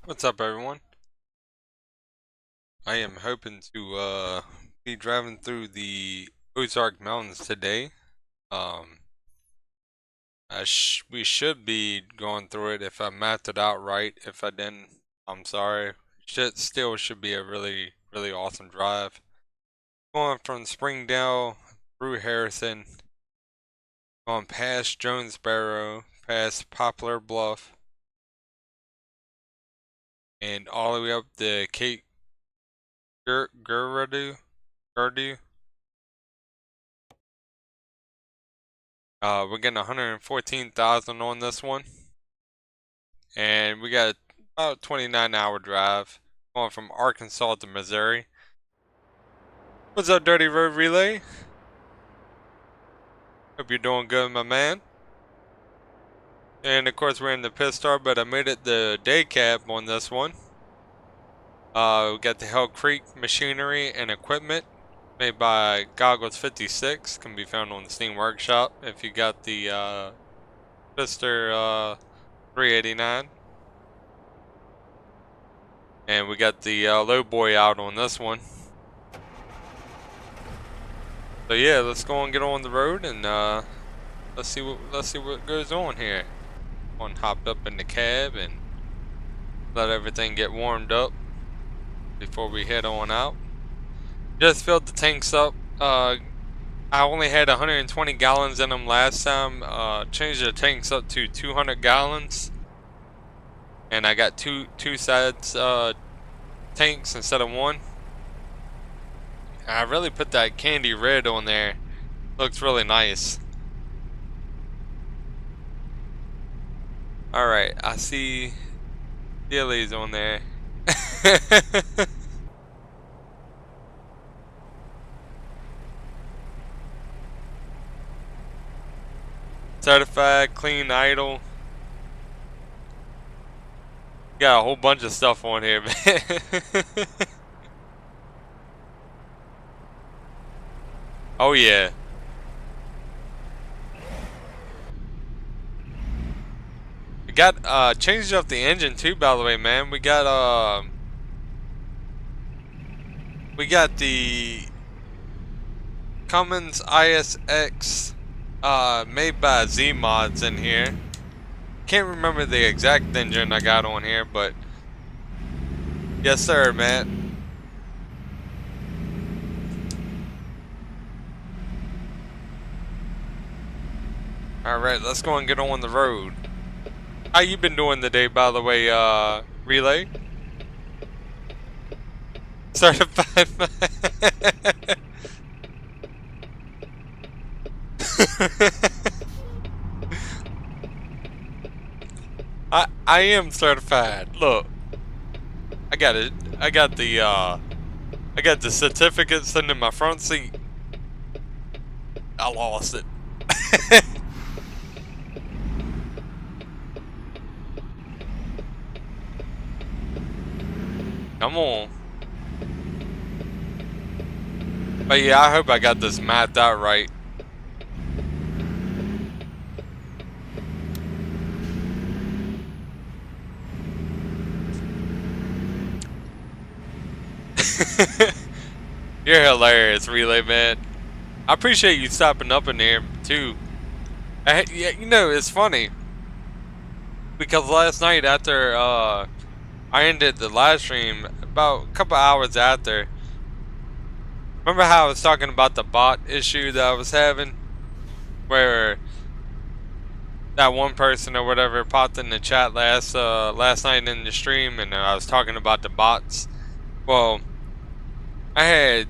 What's up, everyone? I am hoping to be driving through the Ozark Mountains today. Um, we should be going through it if I mapped it out right. If I didn't, I'm sorry. Should be a really awesome drive. Going from Springdale through Harrison, going past Jonesboro, past Poplar Bluff, and all the way up to Cape Gurdu. We're getting 114,000 on this one, and we got about 29-hour drive going from Arkansas to Missouri. What's up, Dirty Road Relay? Hope you're doing good, my man. And of course, we're in the pit stop, but I made it the day cab on this one. We got the Hell Creek machinery and equipment made by Goggles 56. Can be found on the Steam Workshop if you got the Fister 389. And we got the low boy out on this one. So yeah, let's go and get on the road and let's see what goes on here. One hopped up in the cab and let everything get warmed up before we head on out. Just filled the tanks up. I only had 120 gallons in them last time. Changed the tanks up to 200 gallons, and I got two sides tanks instead of one. I really put that candy red on there. Looks really nice. Alright, I see Dilly's on there. Certified clean idle. Got a whole bunch of stuff on here, man. Oh yeah. We got changed up the engine too, by the way, man. We got the Cummins ISX made by Z Mods in here. Can't remember the exact engine I got on here, but yes sir, man. Alright, let's go and get on the road. How you been doing today, by the way, Relay? Certified. I am certified. Look, I got it. I got the certificate sitting in my front seat. I lost it. Come on. But yeah, I hope I got this mapped out right. You're hilarious, Relay, man. I appreciate you stopping up in there too. Yeah, you know, it's funny because last night after I ended the live stream, about a couple hours after, remember how I was talking about the bot issue that I was having, where that one person or whatever popped in the chat last night in the stream, and I was talking about the bots. Well, I had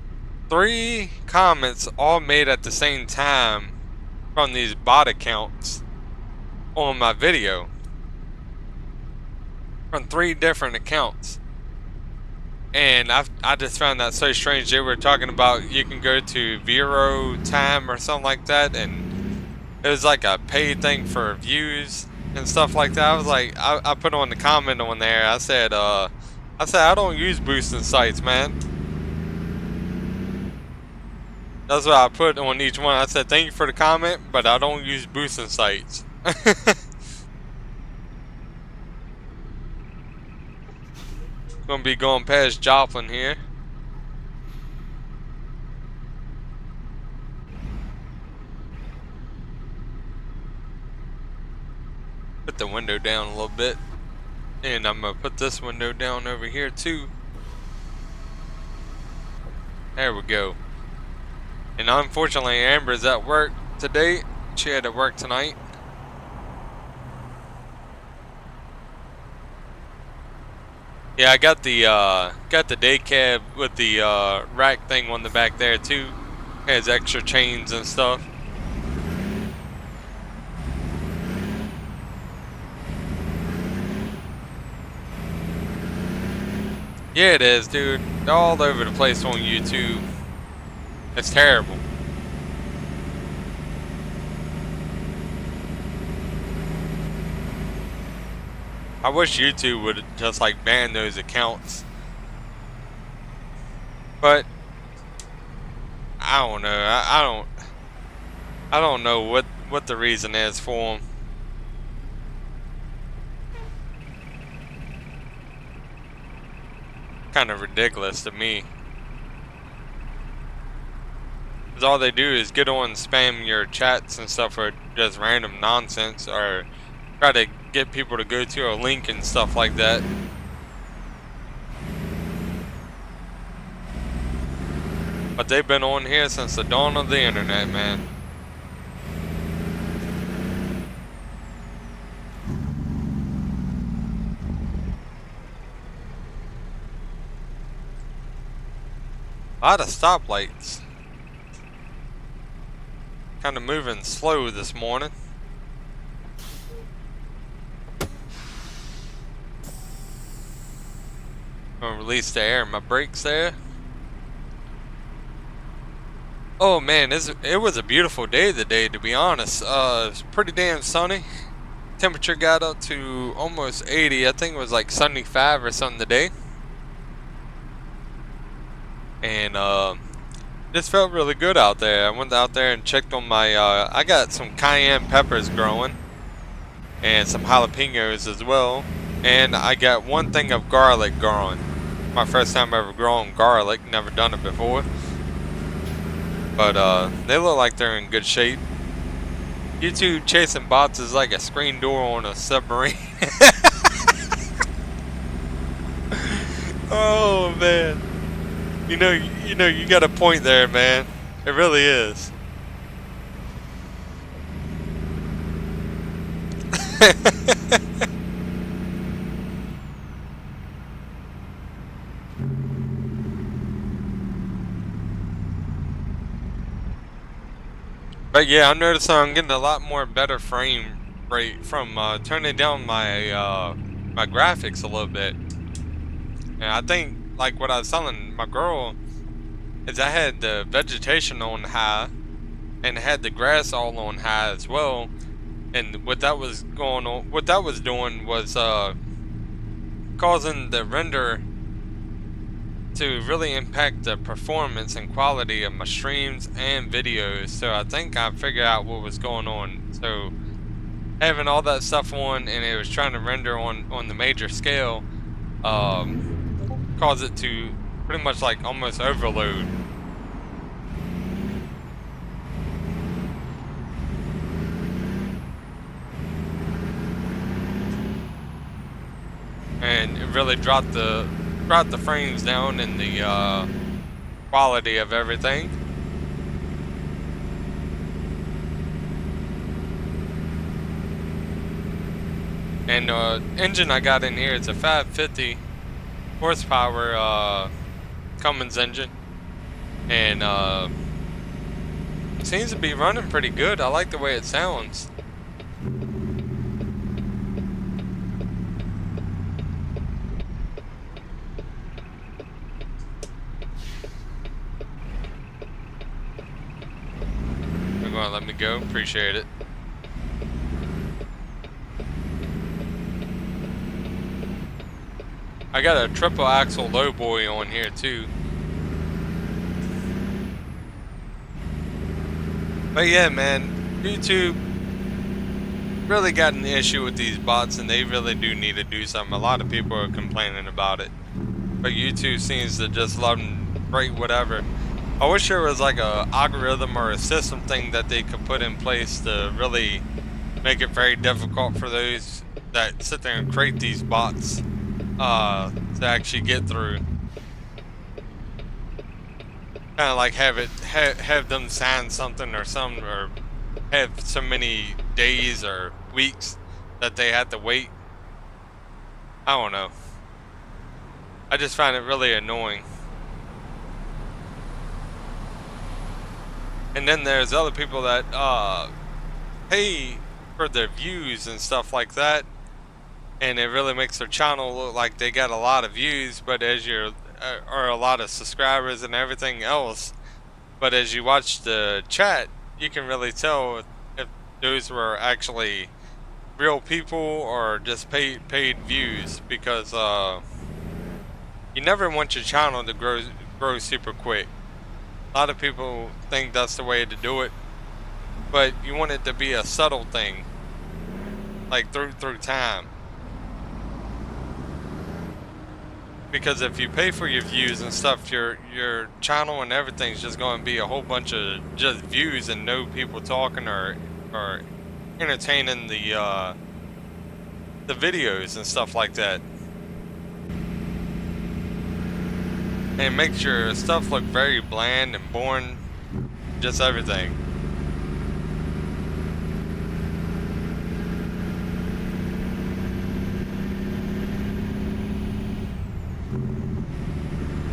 3 comments all made at the same time from these bot accounts on my video, from 3 different accounts. And I just found that so strange. They were talking about you can go to Vero time or something like that, and it was like a paid thing for views and stuff like that. I was like, I put on the comment on there. I said I don't use boosting sites, man. That's what I put on each one. I said thank you for the comment, but I don't use boosting sites. Gonna be going past Joplin here. Put the window down a little bit. And I'm gonna put this window down over here too. There we go. And unfortunately Amber's at work today. She had to work tonight. Yeah, I got the day cab with the rack thing on the back there too. Has extra chains and stuff. Yeah, it is, dude. All over the place on YouTube. It's terrible. I wish YouTube would just like ban those accounts. But I don't know. I don't know what the reason is for them. Kind of ridiculous to me. Cause all they do is get on and spam your chats and stuff for just random nonsense, or try to get people to go to a link and stuff like that. But they've been on here since the dawn of the internet, man. A lot of stoplights. Kind of moving slow this morning. Gonna release the air in my brakes there. Oh man, it was a beautiful day today, to be honest. It was pretty damn sunny. Temperature got up to almost 80. I think it was like 75 or something today. And this felt really good out there. I went out there and checked on my I got some cayenne peppers growing and some jalapenos as well, and I got one thing of garlic growing. My first time ever growing garlic, never done it before. But they look like they're in good shape. YouTube chasing bots is like a screen door on a submarine. Oh man. You know, you got a point there, man. It really is. But yeah, I'm noticing I'm getting a lot more better frame rate from turning down my my graphics a little bit. And I think, like what I was telling my girl, is I had the vegetation on high and had the grass all on high as well, and what that was going on, what that was doing was causing the render to really impact the performance and quality of my streams and videos. So I think I figured out what was going on. So having all that stuff on, and it was trying to render on the major scale, cause it to pretty much like almost overload. And it really brought the frames down and the quality of everything. And engine I got in here is a 550 horsepower Cummins engine, and it seems to be running pretty good. I like the way it sounds. You're gonna let me go? Appreciate it. I got a triple axle lowboy on here too. But yeah, man, YouTube really got an issue with these bots, and they really do need to do something. A lot of people are complaining about it. but YouTube seems to just let them rate whatever. I wish there was like a algorithm or a system thing that they could put in place to really make it very difficult for those that sit there and create these bots to actually get through. Kind of like have them sign something or have so many days or weeks that they had to wait. I don't know. I just find it really annoying. And then there's other people that pay for their views and stuff like that, and it really makes their channel look like they got a lot of views, but as you're or a lot of subscribers and everything else, but as you watch the chat, you can really tell if those were actually real people or just paid views, because you never want your channel to grow super quick. A lot of people think that's the way to do it, but you want it to be a subtle thing, like through time. Because if you pay for your views and stuff, your channel and everything's just going to be a whole bunch of just views and no people talking or entertaining the videos and stuff like that. And it makes your stuff look very bland and boring, just everything.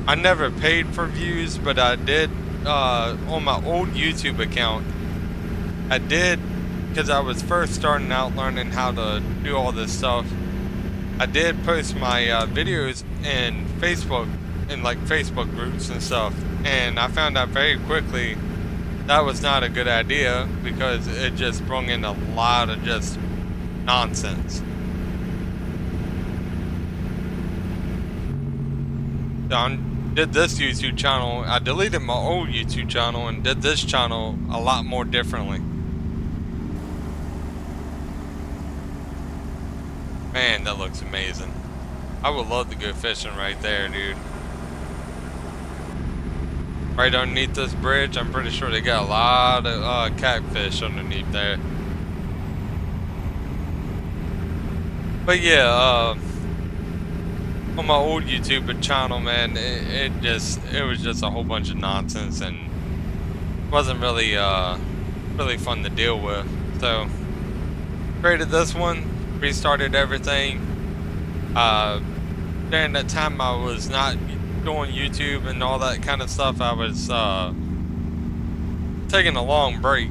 I never paid for views, but I did on my old YouTube account. I did, because I was first starting out learning how to do all this stuff. I did post my videos in Facebook, in like Facebook groups and stuff, and I found out very quickly that was not a good idea, because it just brought in a lot of just nonsense. So I did this YouTube channel. I deleted my old YouTube channel and did this channel a lot more differently. Man, that looks amazing. I would love to go fishing right there, dude. Right underneath this bridge, I'm pretty sure they got a lot of catfish underneath there. But yeah, on my old YouTube channel, man, it was just a whole bunch of nonsense and wasn't really really fun to deal with. So created this one, restarted everything. During that time I was not doing YouTube and all that kind of stuff. I was taking a long break.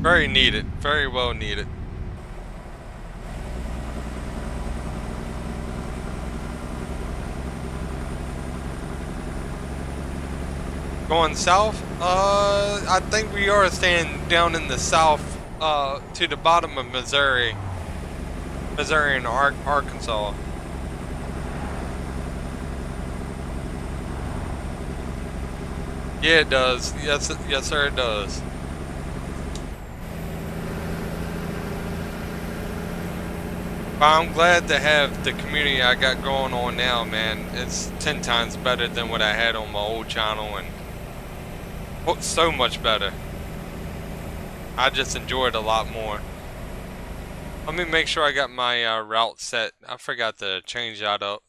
Very needed, very well needed. Going south? I think we are staying down in the south, to the bottom of Missouri and Arkansas. Yeah, it does. Yes, sir, it does. But I'm glad to have the community I got going on now, man. It's 10 times better than what I had on my old channel, and so much better. I just enjoy it a lot more. Let me make sure I got my route set. I forgot to change that up.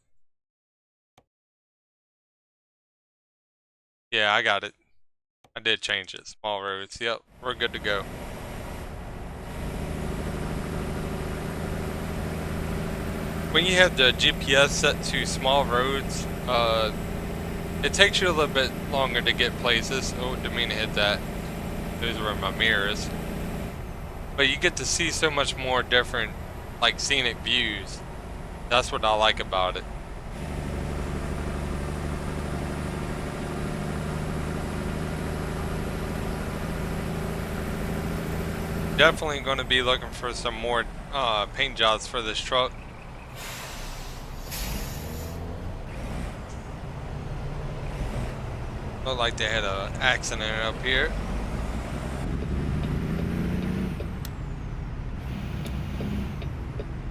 Yeah, I got it. I did change it. Small roads. Yep, we're good to go. When you have the GPS set to small roads, it takes you a little bit longer to get places. Oh, didn't mean to hit that. Those were my mirrors. But you get to see so much more different, like, scenic views. That's what I like about it. Definitely going to be looking for some more paint jobs for this truck. Looked like they had an accident up here.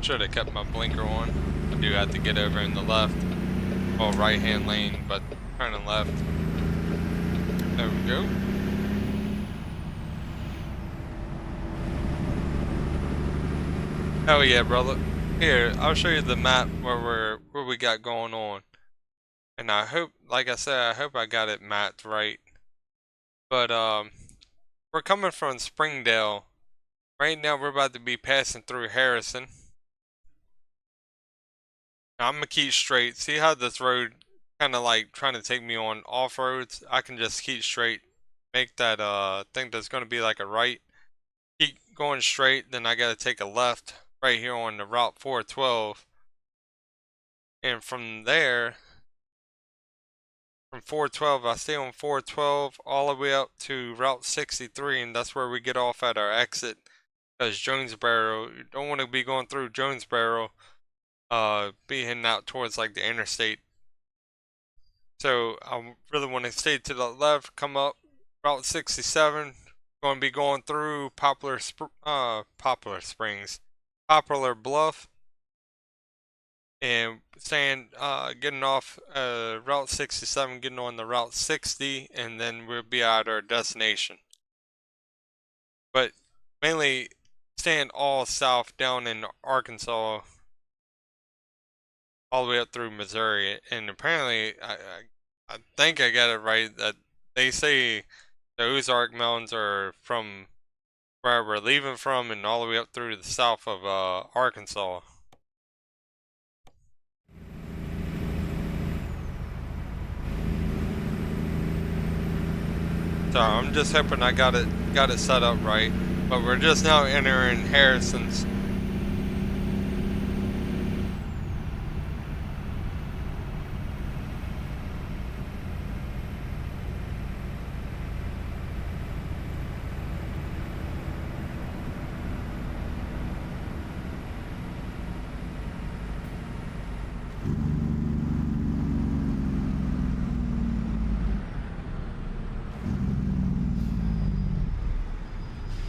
Should have kept my blinker on. I do have to get over in the left, or right hand lane, but turning left. There we go. Oh yeah, brother. Here, I'll show you the map where we got going on. And I hope, like I said, I hope I got it mapped right. But we're coming from Springdale. Right now we're about to be passing through Harrison. Now, I'm gonna keep straight. See how this road kind of like trying to take me on off roads? I can just keep straight. Make that thing that's gonna be like a right. Keep going straight, then I gotta take a left right here on the Route 412. And from there, from 412, I stay on 412 all the way up to Route 63, and that's where we get off at our exit. Because Jonesboro, you don't want to be going through Jonesboro, be heading out towards like the interstate. So I really want to stay to the left, come up Route 67, going to be going through Poplar Springs, Poplar Bluff, and staying, getting off Route 67, getting on the Route 60, and then we'll be at our destination. But mainly staying all south down in Arkansas, all the way up through Missouri. And apparently, I think I got it right, that they say the Ozark Mountains are from where we're leaving from and all the way up through the south of Arkansas. So I'm just hoping I got it set up right. But we're just now entering Harrison's.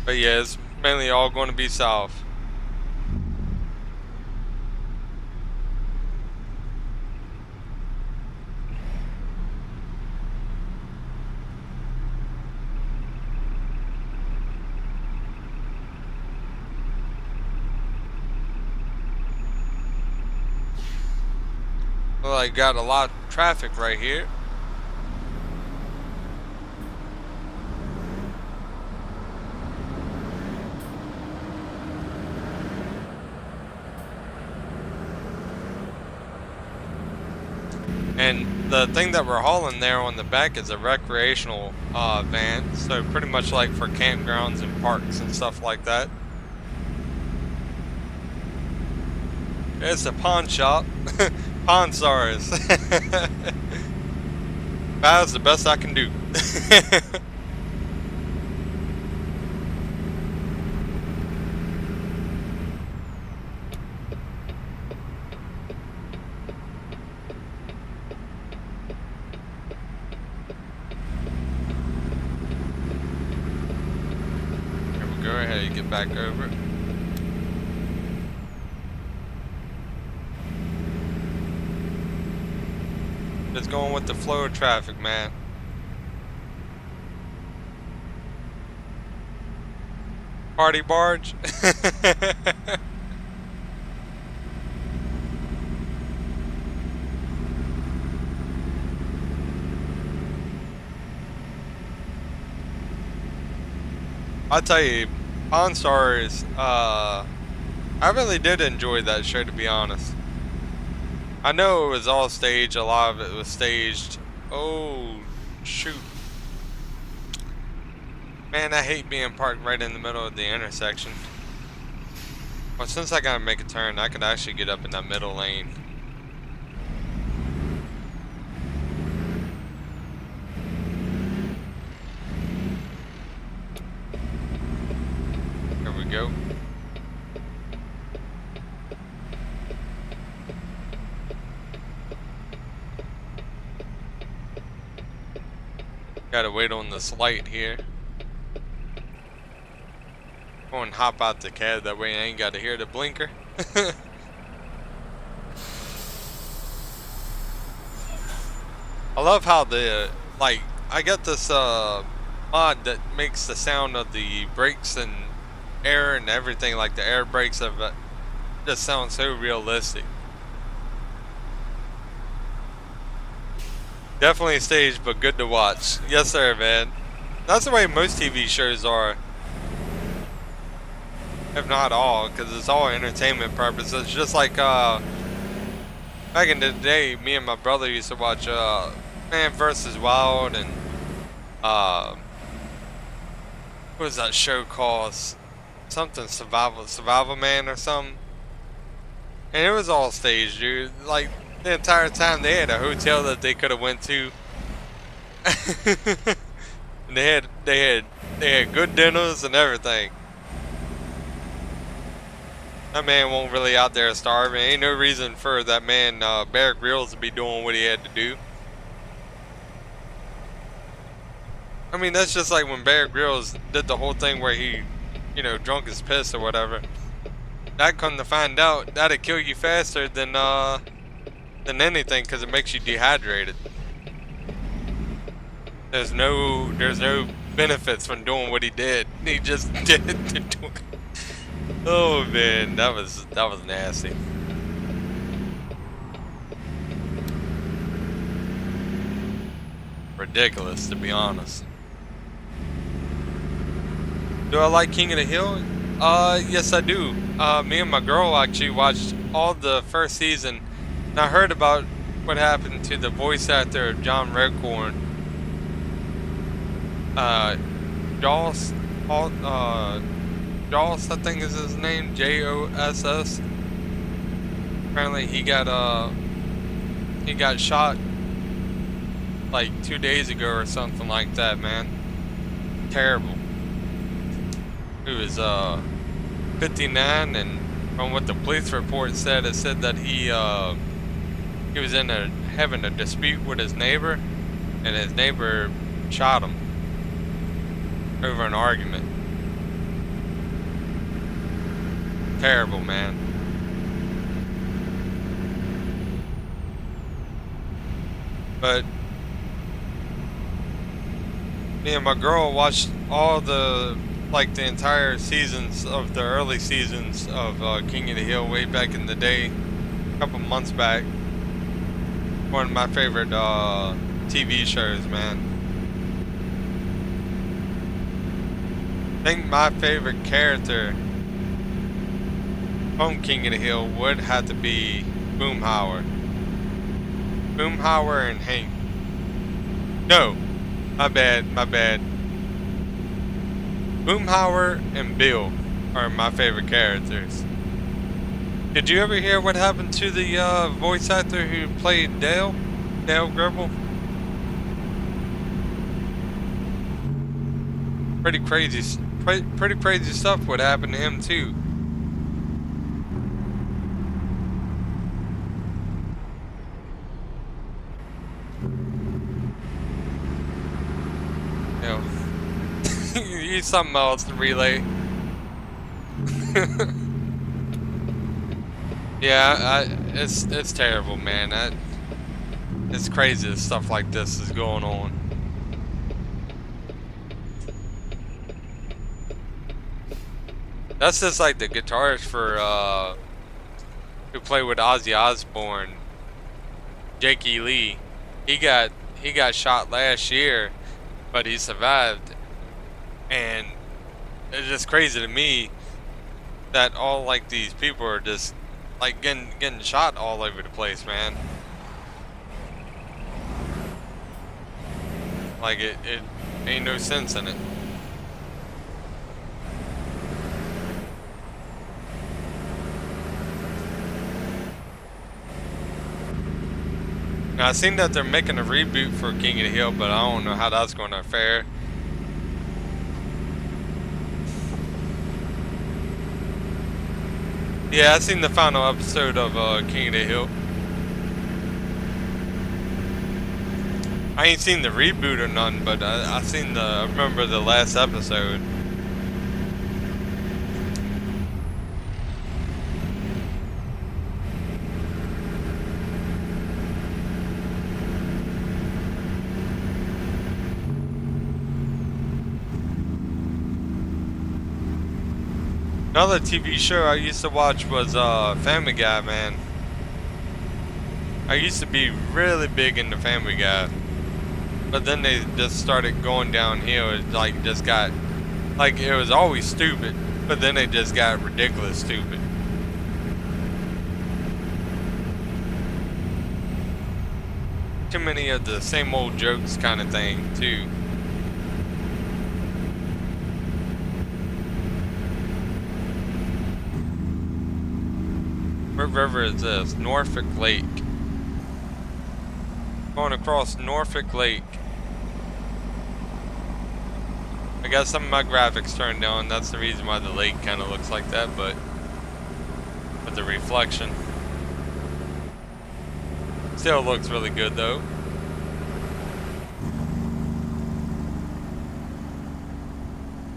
But yeah, it's mainly all going to be south. Well, I got a lot of traffic right here. And the thing that we're hauling there on the back is a recreational van, so pretty much like for campgrounds and parks and stuff like that. It's a pawn shop. Pawn stars. That's the best I can do. Go ahead and get back over. Just going with the flow of traffic, man. Party barge. I'll tell you, Pawn Stars, I really did enjoy that show, to be honest. I know it was all staged, a lot of it was staged. Oh, shoot. Man, I hate being parked right in the middle of the intersection. Well, since I gotta make a turn, I could actually get up in that middle lane. There we go. Gotta wait on this light here. Go and hop out the cab, that way I ain't gotta hear the blinker. I love how like, I got this mod that makes the sound of the brakes and air and everything, like the air brakes of it, just sounds so realistic. Definitely staged, but good to watch. Yes, sir, man. That's the way most TV shows are. If not all, because it's all entertainment purposes. Just like, back in the day, me and my brother used to watch, Man vs. Wild and, what was that show called? Something Survival Man or something. And it was all staged, dude. Like, the entire time they had a hotel that they could have went to. And they had good dinners and everything. That man won't really out there starving. Ain't no reason for that man Bear Grylls to be doing what he had to do. I mean, that's just like when Bear Grylls did the whole thing where he, you know, drunk his piss or whatever. That, come to find out, that'd kill you faster than anything, because it makes you dehydrated. There's no benefits from doing what he did. He just did it to do it. Oh man, that was nasty. Ridiculous, to be honest. Do I like King of the Hill? Yes I do. Me and my girl actually watched all the first season, and I heard about what happened to the voice actor of John Redcorn. Joss, Joss, I think is his name, Joss. Apparently he got shot like 2 days ago or something like that, man. Terrible. He was 59, and from what the police report said, it said that he was having a dispute with his neighbor, and his neighbor shot him over an argument. Terrible, man. But me and my girl watched all the entire seasons of the early seasons of King of the Hill way back in the day, a couple months back. One of my favorite TV shows, man. I think my favorite character from King of the Hill would have to be Boomhauer. Boomhauer and Hank. No, my bad. Boomhauer and Bill are my favorite characters. Did you ever hear what happened to the voice actor who played Dale Gribble? Pretty crazy stuff would happen to him too. Use something else to relay. Yeah, it's terrible, man. It's crazy that stuff like this is going on. That's just like the guitarist for who played with Ozzy Osbourne, Jakey Lee. He got shot last year, but he survived. And it's just crazy to me that all like these people are just like getting shot all over the place, man. Like it ain't no sense in it. Now I seen that they're making a reboot for King of the Hill, but I don't know how that's going to fare. Yeah, I seen the final episode of King of the Hill. I ain't seen the reboot or none, but I remember the last episode. Another TV show I used to watch was Family Guy, man. I used to be really big into Family Guy, but then they just started going downhill. It like just got like it was always stupid, but then it just got ridiculous stupid. Too many of the same old jokes kind of thing too. What river is this? Norfolk Lake. Going across Norfolk Lake. I got some of my graphics turned on. That's the reason why the lake kind of looks like that, but with the reflection. Still looks really good though.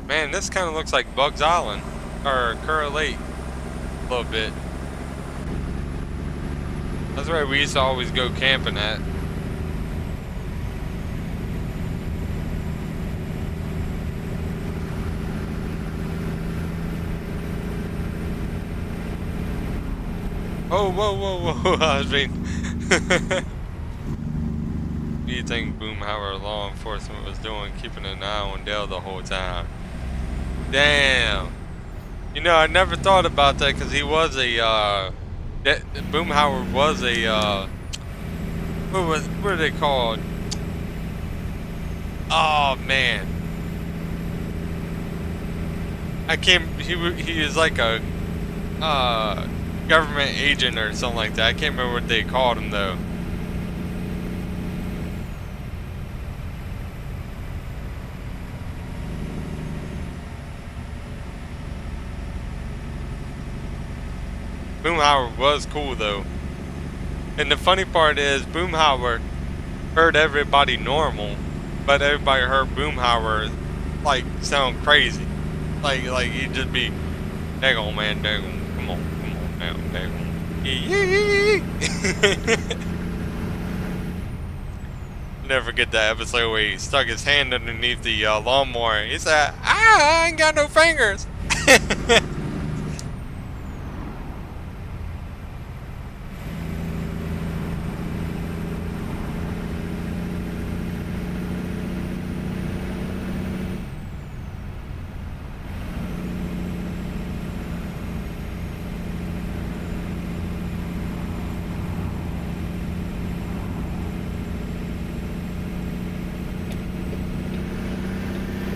Man, this kind of looks like Bugs Island or Curra Lake a little bit. That's where we used to always go camping at. Oh, whoa, whoa, whoa! I was being. What do you think Boomhauer law enforcement was doing, keeping an eye on Dale the whole time? Damn. You know, I never thought about that because he was a. Boomhauer was a. What are they called? Oh man. I can't. He is like a. Government agent or something like that. I can't remember what they called him though. Boomhauer was cool though. And the funny part is Boomhauer heard everybody normal, but everybody heard Boomhauer like sound crazy. Like he'd just be, daggone man, daggone, come on. Never forget that episode where he stuck his hand underneath the lawnmower. He said, I ain't got no fingers.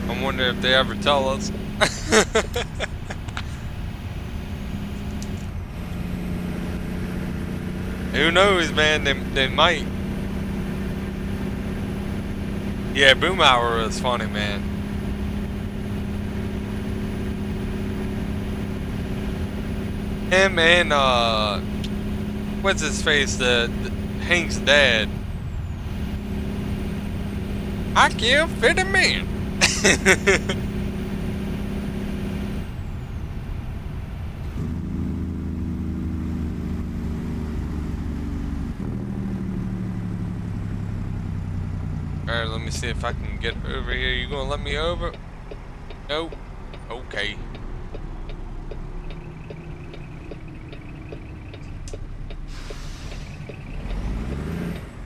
I wonder if they ever tell us. Who knows, man? They might. Yeah, Boomhauer was funny, man. Him and what's his face? The Hank's dad. I kill 50 men. Alright, let me see if I can get over here. You gonna let me over? Nope. Okay.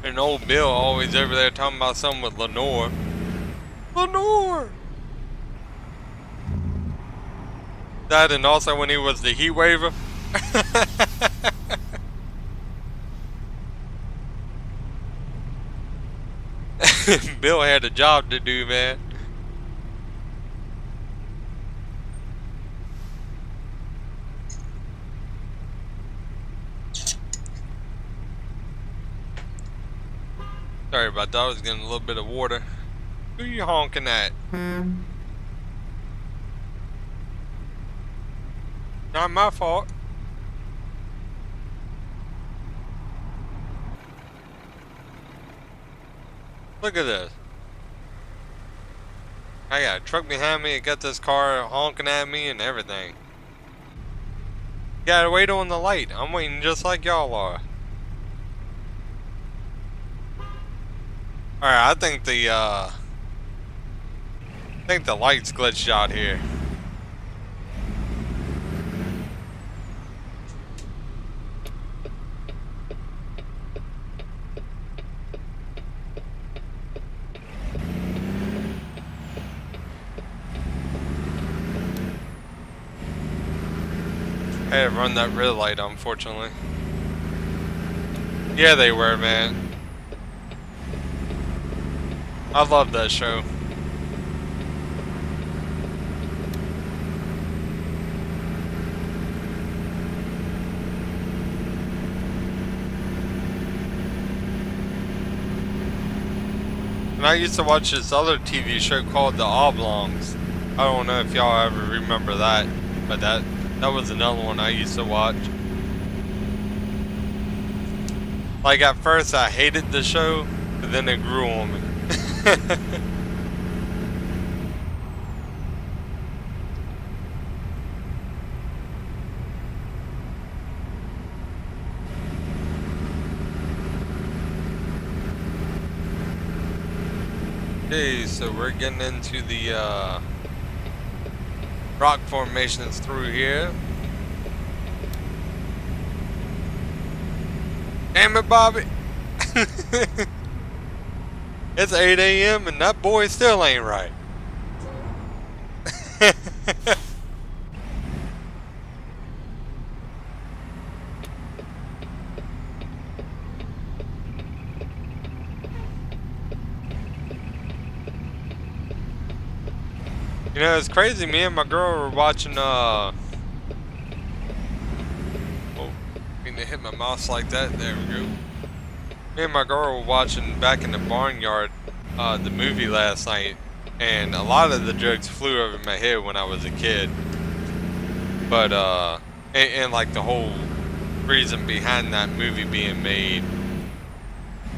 And old Bill always over there talking about something with Lenore. Lenore! That and also when he was the heat waver. Bill had a job to do, man. Sorry about that, I was getting a little bit of water. Who you honking at? Not my fault. Look at this. I got a truck behind me, it got this car honking at me and everything. Gotta wait on the light. I'm waiting just like y'all are. Alright, I think the light's glitched out here. I had to run that red light, unfortunately. Yeah, they were, man. I love that show. And I used to watch this other TV show called The Oblongs. I don't know if y'all ever remember that, but that was another one I used to watch. Like at first I hated the show, but then it grew on me. Okay, so we're getting into the rock formations through here. Damn it, Bobby! It's 8 a.m. and that boy still ain't right. You know, it's crazy. Me and my girl were watching, oh, I mean to hit my mouse like that. There we go. Me and my girl were watching Back in the Barnyard, the movie last night, and a lot of the jokes flew over my head when I was a kid. But, and like the whole reason behind that movie being made.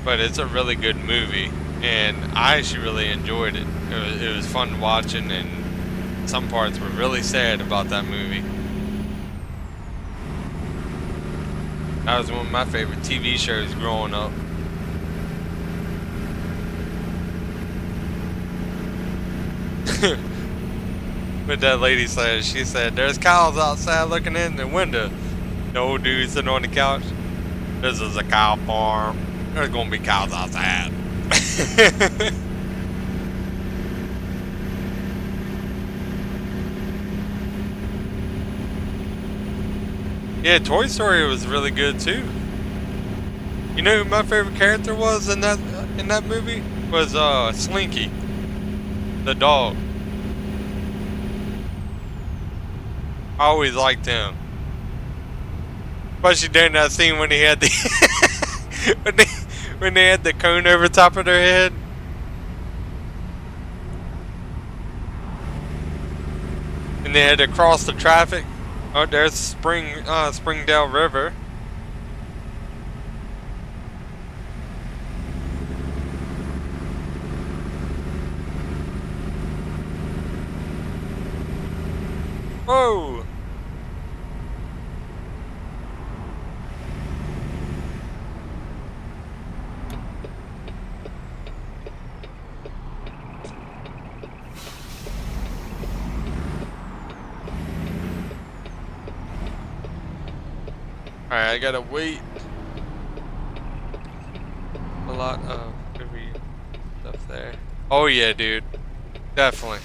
But it's a really good movie, and I actually really enjoyed it. It was fun watching, and some parts were really sad about that movie. That was one of my favorite TV shows growing up. What that lady said, she said, "There's cows outside looking in the window." The old dude sitting on the couch. "This is a cow farm. There's gonna be cows outside." Yeah, Toy Story was really good too. You know who my favorite character was in that movie? Was Slinky, the dog. I always liked him, especially during that scene when he had the when they had the cone over top of their head. And they had to cross the traffic. Oh, there's Springdale River. Whoa! Alright, I gotta wait. A lot of movie stuff there. Oh yeah, dude. Definitely.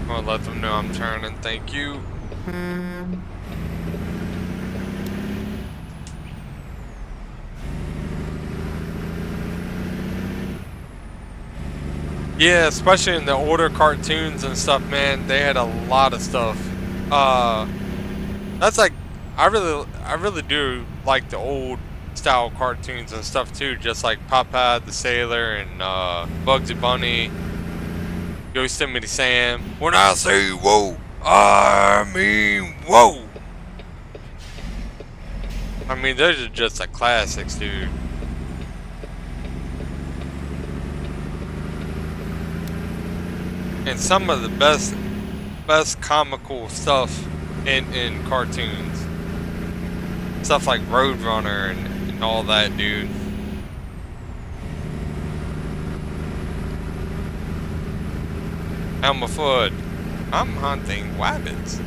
I'll let them know I'm turning. Thank you. Yeah, especially in the older cartoons and stuff, man, they had a lot of stuff. That's like, I really do like the old style cartoons and stuff too, just like Popeye the Sailor and Bugsy Bunny, Yosemite Sam. When I say whoa, I mean whoa. I mean, those are just like classics, dude. And some of the best comical stuff in cartoons. Stuff like Roadrunner and all that, dude. I'm afoot. I'm hunting rabbits.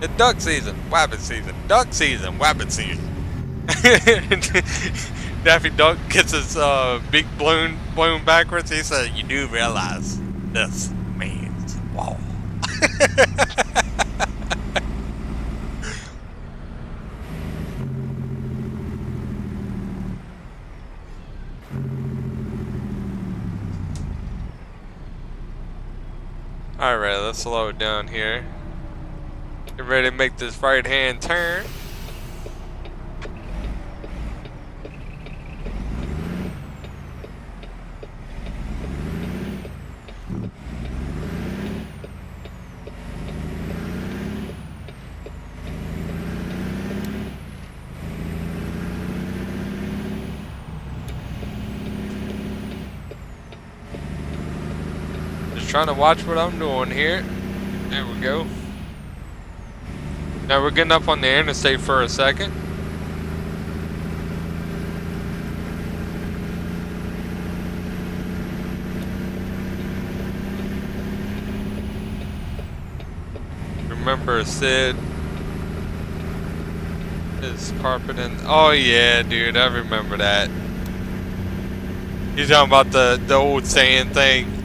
It's duck season, wabbit season, duck season, wabbit season. Daffy Duck gets his beak blown backwards. He said, "You do realize this means war." Alright, let's slow it down here. Get ready to make this right hand turn. Trying to watch what I'm doing here. There we go. Now we're getting up on the interstate for a second. Remember Sid? His carpeting. Oh yeah, dude, I remember that. You talking about the old saying thing?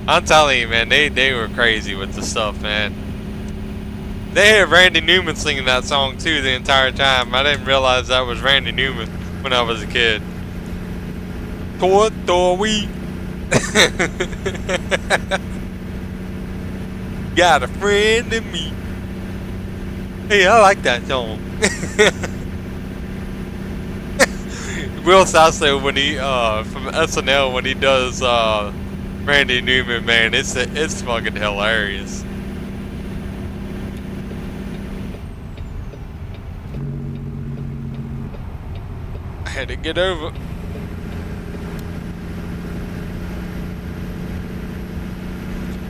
I'm telling you, man, they were crazy with the stuff, man. They had Randy Newman singing that song too the entire time. I didn't realize that was Randy Newman when I was a kid. Toy. Got a friend in me. Hey, I like that song. Will Sasso when he from SNL when he does Randy Newman, man, it's fucking hilarious. I had to get over.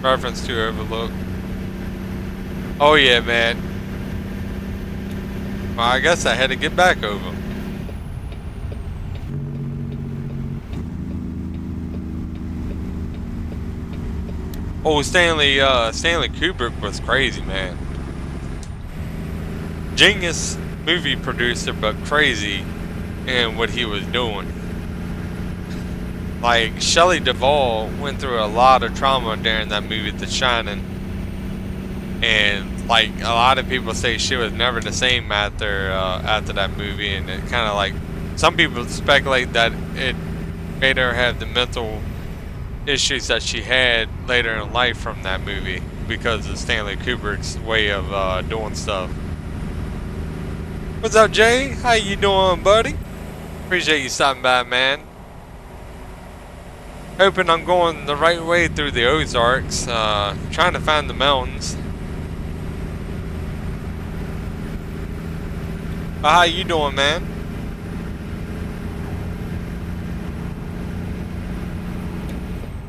Reference to Overlook. Oh yeah, man. Well, I guess I had to get back over. Oh, Stanley Kubrick was crazy, man. Genius movie producer, but crazy in what he was doing. Like, Shelley Duvall went through a lot of trauma during that movie, The Shining. And, like, a lot of people say she was never the same after that movie. And it kind of like, some people speculate that it made her have the mental issues that she had later in life from that movie because of Stanley Kubrick's way of doing stuff. What's up, Jay? How you doing, buddy? Appreciate you stopping by, man. Hoping I'm going the right way through the Ozarks, trying to find the mountains. How you doing, man?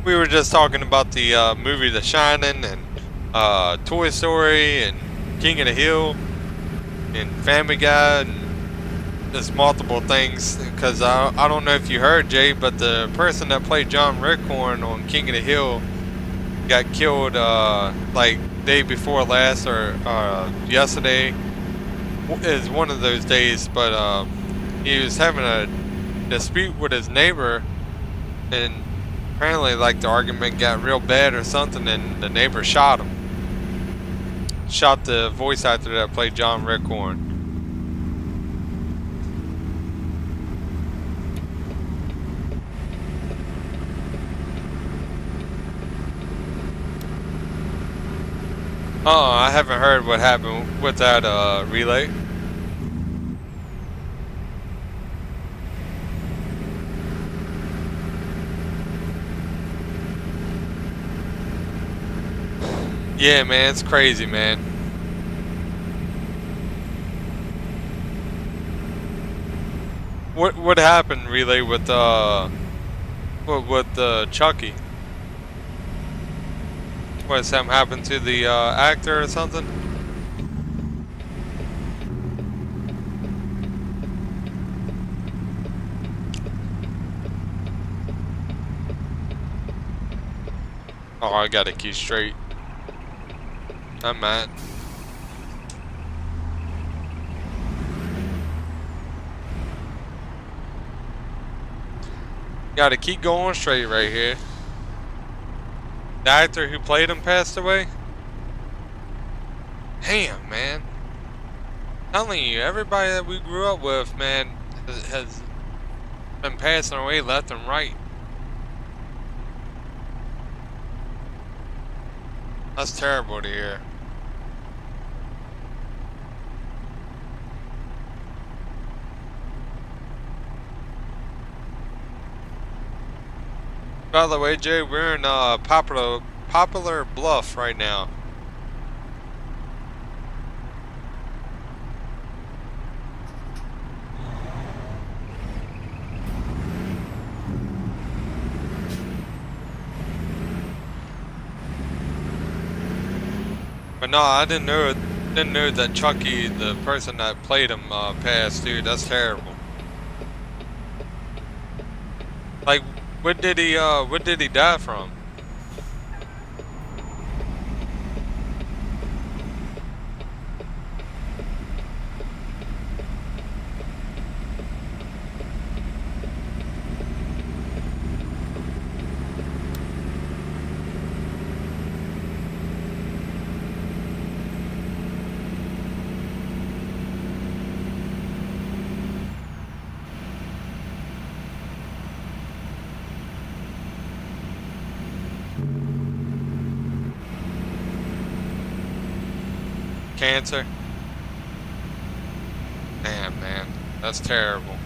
We were just talking about the movie The Shining and Toy Story and King of the Hill and Family Guy and there's multiple things because I don't know if you heard, Jay, but the person that played John Redcorn on King of the Hill got killed like day before last or yesterday is one of those days, but he was having a dispute with his neighbor and apparently, like, the argument got real bad or something, and the neighbor shot him. Shot the voice actor that played John Redcorn. I haven't heard what happened with that relay. Yeah, man, it's crazy, man. What happened, relay, with Chucky? What, something happened to the actor or something? Oh, I gotta keep straight. I'm at. Gotta keep going straight right here. The actor who played him passed away? Damn, man. I'm telling you, everybody that we grew up with, man, has been passing away left and right. That's terrible to hear. By the way, Jay, we're in Popular Bluff right now. But no, I didn't know that Chucky, the person that played him, passed, dude. That's terrible. Like, what did he die from? Cancer? Damn, man. That's terrible.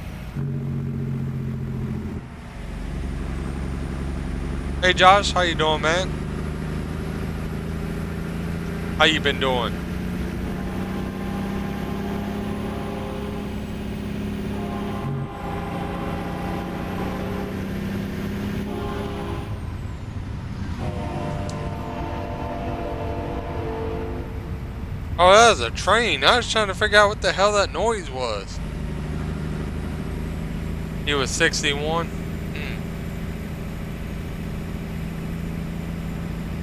Hey Josh, how you doing, man? How you been doing? Oh, that was a train. I was trying to figure out what the hell that noise was. He was 61?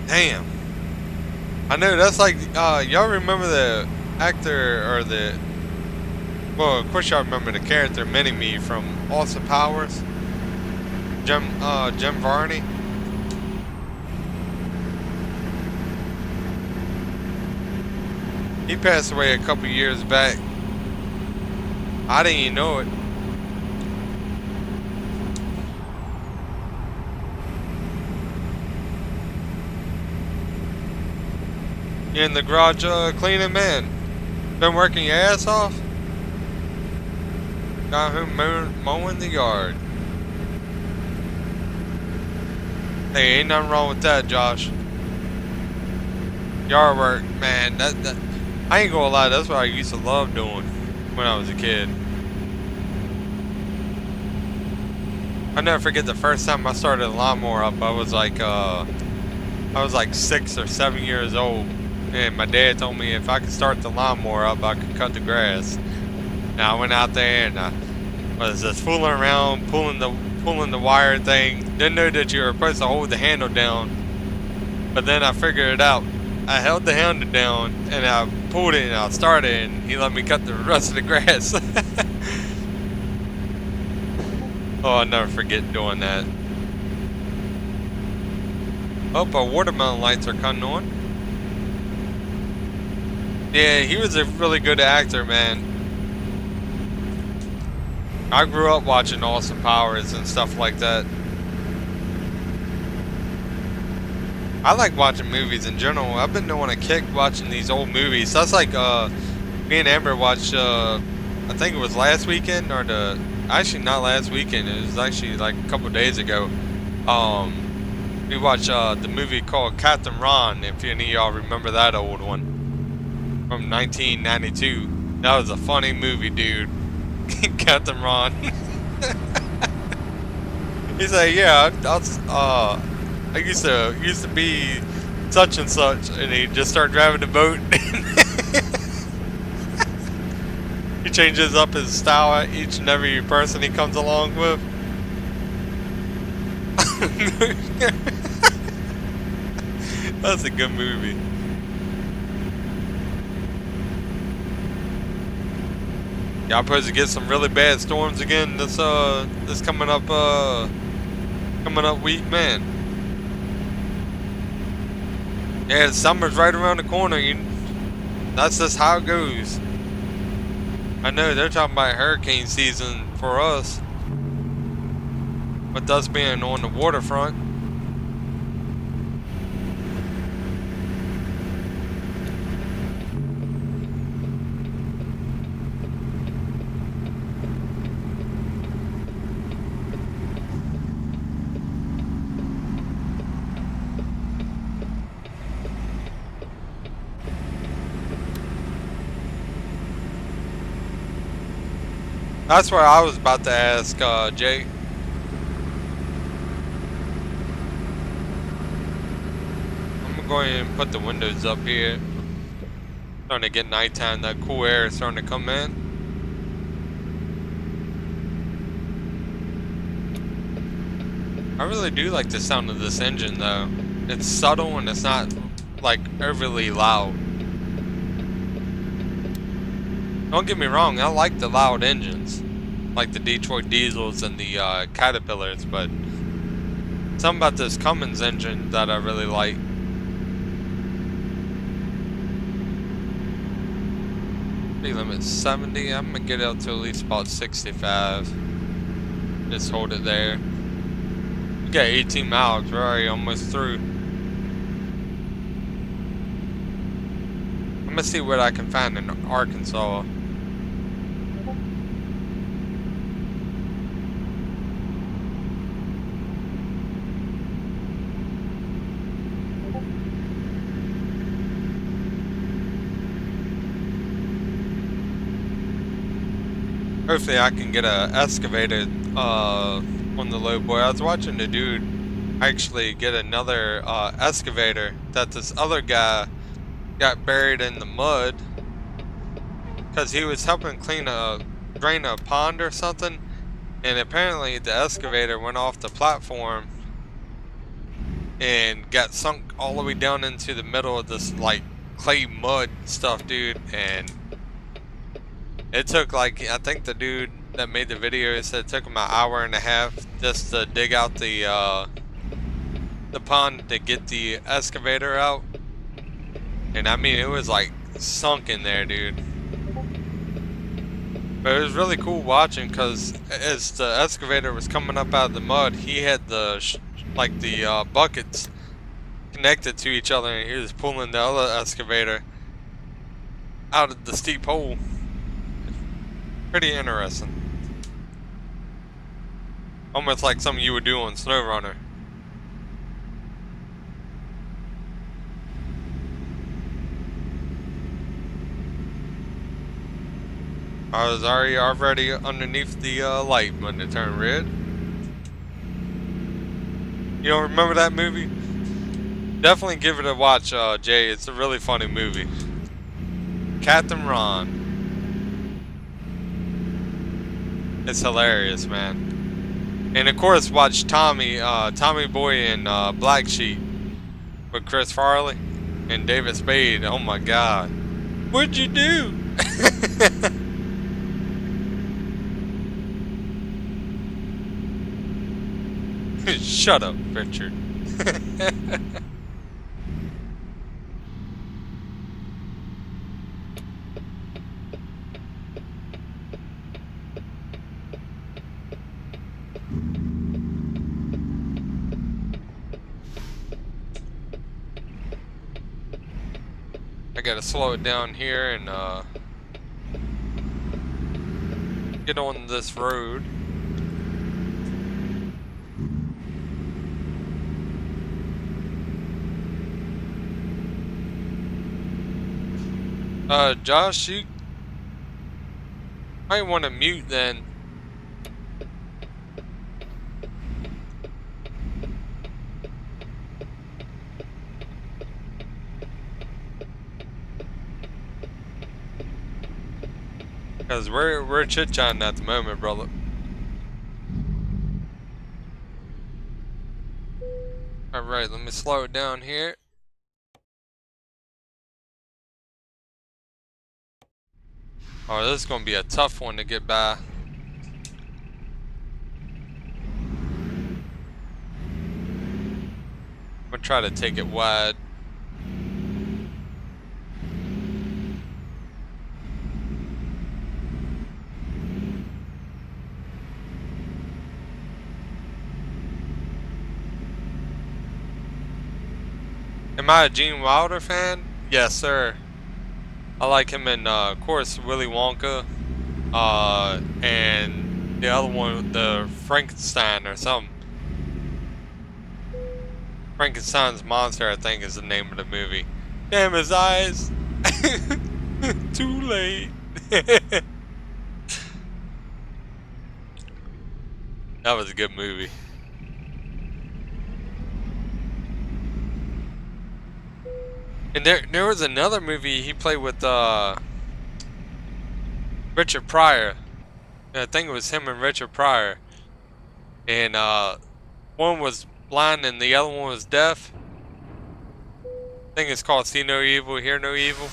Damn. I know, that's like, y'all remember the actor, or the, well, of course y'all remember the character Mini-Me from Austin Powers? Jim Varney? He passed away a couple years back. I didn't even know it. You in the garage cleaning, man? Been working your ass off? Got home mowing the yard. Hey, ain't nothing wrong with that, Josh. Yard work, man, that I ain't gonna lie, that's what I used to love doing when I was a kid. I never forget the first time I started a lawnmower up. I was like 6 or 7 years old, and my dad told me if I could start the lawnmower up, I could cut the grass. Now I went out there and I was just fooling around, pulling the wire thing. Didn't know that you were supposed to hold the handle down, but then I figured it out. I held the handle down and I pulled it and I started, and he let me cut the rest of the grass. Oh, I'll never forget doing that. Oh, our watermelon lights are coming on. Yeah, he was a really good actor, man. I grew up watching Austin Powers and stuff like that. I like watching movies in general. I've been doing a kick watching these old movies. That's like, me and Amber watched, I think it was last weekend, or actually not last weekend, it was actually like a couple days ago. We watched, the movie called Captain Ron, if any of y'all remember that old one, from 1992. That was a funny movie, dude. Captain Ron. He's like, yeah, I used to be such and such, and he just started driving the boat. He changes up his style at each and every person he comes along with. That's a good movie. Y'all supposed to get some really bad storms again this coming up week, man. Yeah, summer's right around the corner. That's just how it goes. I know they're talking about hurricane season for us, with us being on the waterfront. That's where I was about to ask Jay. I'm gonna go ahead and put the windows up here. Starting to get nighttime, that cool air is starting to come in. I really do like the sound of this engine though. It's subtle and it's not like overly loud. Don't get me wrong, I like the loud engines, like the Detroit Diesels and the Caterpillars, but something about this Cummins engine that I really like. Speed limit 70, I'm gonna get out to at least about 65. Just hold it there. We got 18 miles, we're already almost through. I'm gonna see what I can find in Arkansas. Hopefully I can get a excavator on the low boy. I was watching the dude actually get another excavator that this other guy got buried in the mud because he was helping drain a pond or something, and apparently the excavator went off the platform and got sunk all the way down into the middle of this like clay mud stuff, dude. And it took like, I think the dude that made the video said it took him an hour and a half just to dig out the pond to get the excavator out. And I mean, it was like sunk in there, dude. But it was really cool watching because as the excavator was coming up out of the mud, he had the buckets connected to each other, and he was pulling the other excavator out of the steep hole. Pretty interesting. Almost like something you would do on SnowRunner. I was already underneath the light when it turned red. You don't remember that movie? Definitely give it a watch, Jay. It's a really funny movie. Captain Ron. It's hilarious, man. And of course, watch Tommy Boy and Black Sheep with Chris Farley and David Spade. Oh my God, what'd you do? Shut up, Richard. I gotta slow it down here and get on this road. Josh, you might want to mute then. Because we're chit-chatting at the moment, brother. Alright, let me slow it down here. Oh, this is gonna be a tough one to get by. I'm gonna try to take it wide. Am I a Gene Wilder fan? Yes, sir. I like him in, of course, Willy Wonka, and the other one, the Frankenstein or something. Frankenstein's Monster, I think, is the name of the movie. Damn his eyes! Too late. That was a good movie. And there was another movie he played with Richard Pryor. I think it was him and Richard Pryor. And one was blind and the other one was deaf. I think it's called See No Evil, Hear No Evil.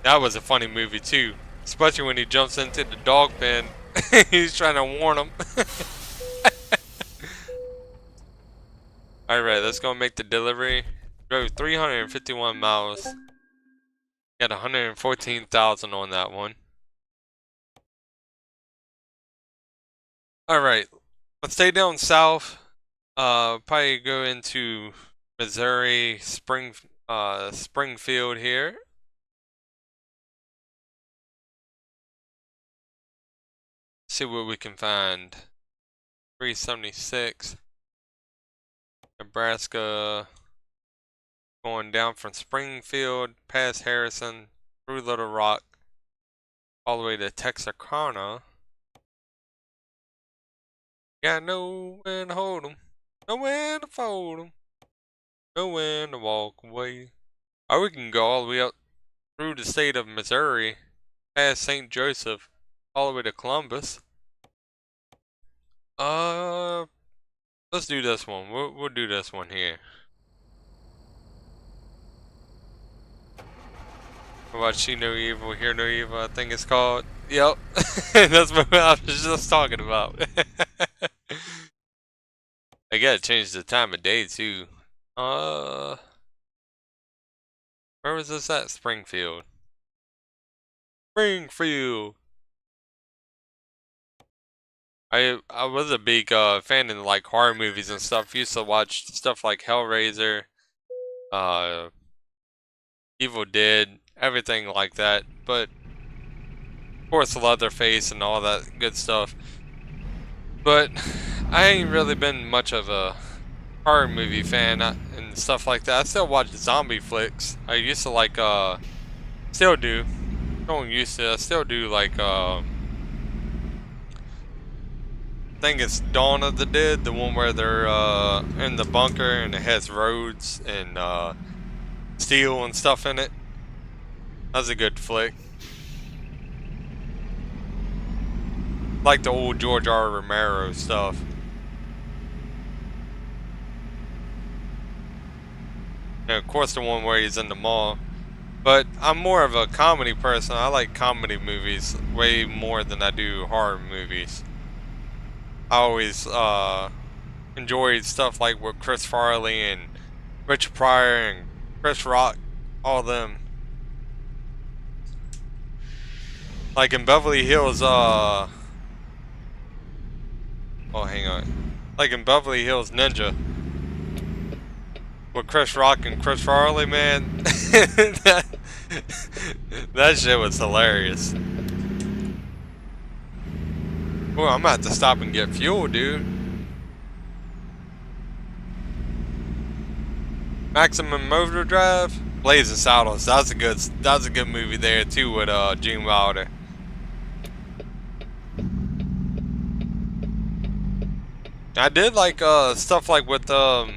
That was a funny movie too. Especially when he jumps into the dog pen. He's trying to warn him. Alright, let's go make the delivery. Drove 351 miles. Got 114,000 on that one. Alright, let's stay down south. Probably go into Missouri, Springfield here. See what we can find. 376. Nebraska. Going down from Springfield, past Harrison, through Little Rock, all the way to Texarkana. Got nowhere to hold 'em, nowhere to fold 'em, nowhere to walk away. Or we can go all the way up through the state of Missouri, past St. Joseph, all the way to Columbus. Let's do this one. We'll do this one here. What, See No Evil, Hear No Evil, I think it's called. Yep. That's what I was just talking about. I gotta change the time of day too. Where was this at? Springfield. Springfield. I was a big fan of like horror movies and stuff. Used to watch stuff like Hellraiser, Evil Dead, everything like that. But of course, Leatherface and all that good stuff. But I ain't really been much of a horror movie fan and stuff like that. I still watch zombie flicks. I used to like still do. Don't used to. I still do like I think it's Dawn of the Dead, the one where they're in the bunker and it has roads and steel and stuff in it. That's a good flick. Like the old George R. Romero stuff. And of course the one where he's in the mall. But I'm more of a comedy person. I like comedy movies way more than I do horror movies. I always enjoyed stuff like with Chris Farley and Richard Pryor and Chris Rock, all them. Like in Beverly Hills, oh, hang on. Like in Beverly Hills Ninja. With Chris Rock and Chris Farley, man. that shit was hilarious. Well, I'm gonna have to stop and get fuel, dude. Maximum Overdrive, Blazing Saddles. That's a good movie there too with Gene Wilder. I did like stuff like with oh,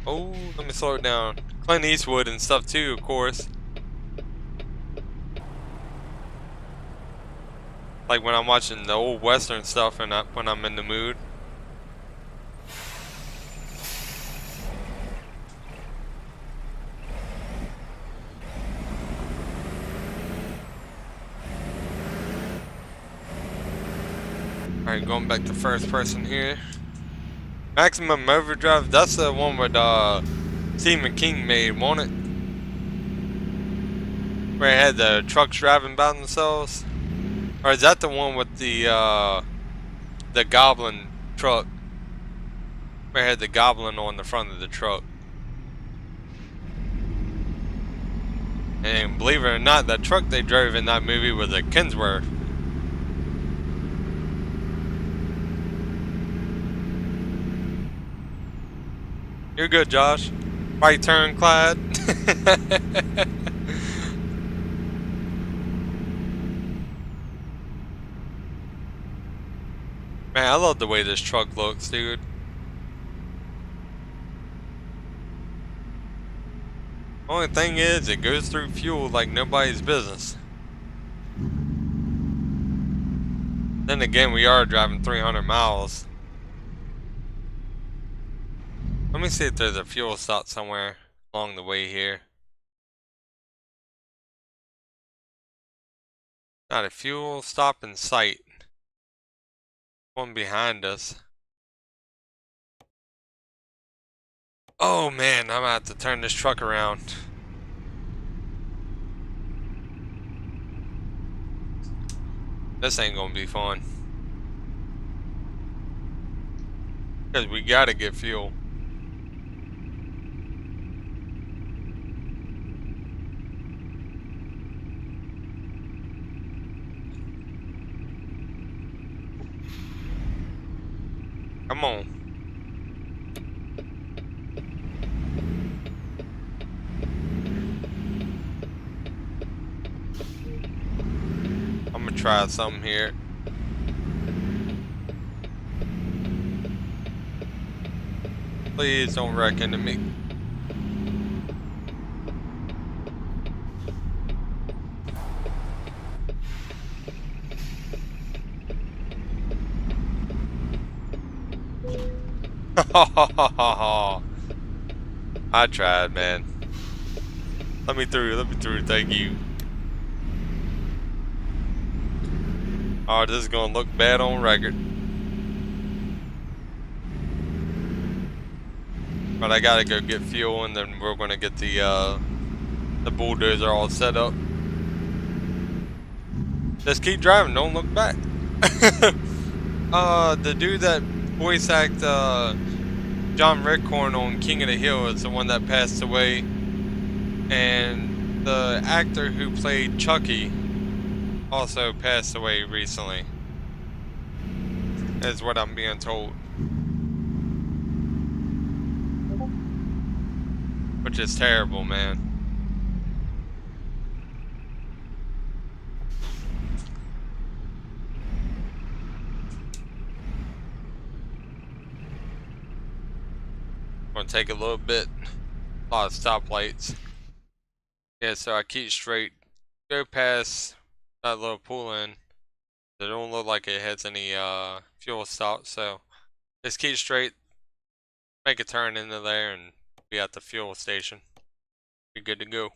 let me slow it down. Clint Eastwood and stuff too, of course. Like when I'm watching the old Western stuff and when I'm in the mood. Alright, going back to first person here. Maximum Overdrive, that's the one with Stephen King made, wasn't it? Where it had the trucks driving by themselves? Or is that the one with the goblin truck? Where it had the goblin on the front of the truck? And believe it or not, that truck they drove in that movie was a Kinsworth. You're good, Josh. Right turn, Clyde. Man, I love the way this truck looks, dude. Only thing is, it goes through fuel like nobody's business. Then again, we are driving 300 miles. Let me see if there's a fuel stop somewhere along the way here. Not a fuel stop in sight. One behind us. Oh man, I'm gonna have to turn this truck around. This ain't gonna be fun. Because we gotta get fuel. Come on. I'm gonna try something here. Please don't wreck into me. I tried, man. Let me through, thank you. Oh, this is gonna look bad on record. But I gotta go get fuel and then we're gonna get the bulldozer all set up. Just keep driving, don't look back. The dude that voice act John Redcorn on King of the Hill is the one that passed away, and the actor who played Chucky also passed away recently, is what I'm being told, which is terrible, man. Gonna take a little bit, a lot of stoplights. Yeah, so I keep straight, go past that little pull in. It don't look like it has any fuel stops, so just keep straight, make a turn into there, and be at the fuel station. Be good to go.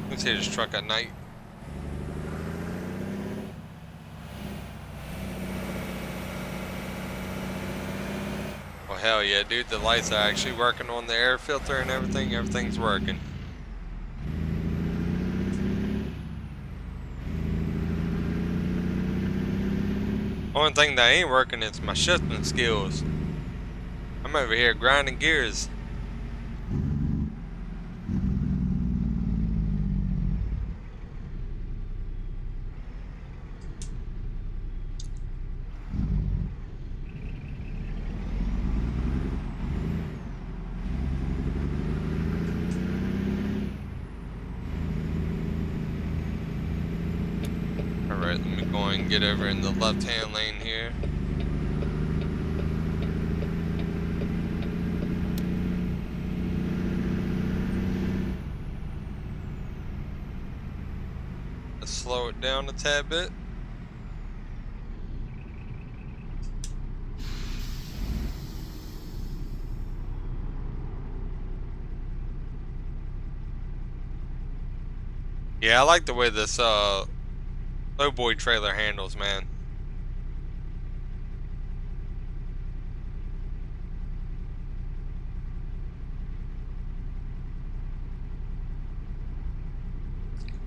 Let's see this truck at night. Well, hell yeah, dude. The lights are actually working on the air filter and everything. Everything's working. Only thing that ain't working is my shifting skills. I'm over here grinding gears. Alright, let me go and get over in the left-hand lane here. slow it down a tad bit. Yeah, I like the way this lowboy trailer handles, man.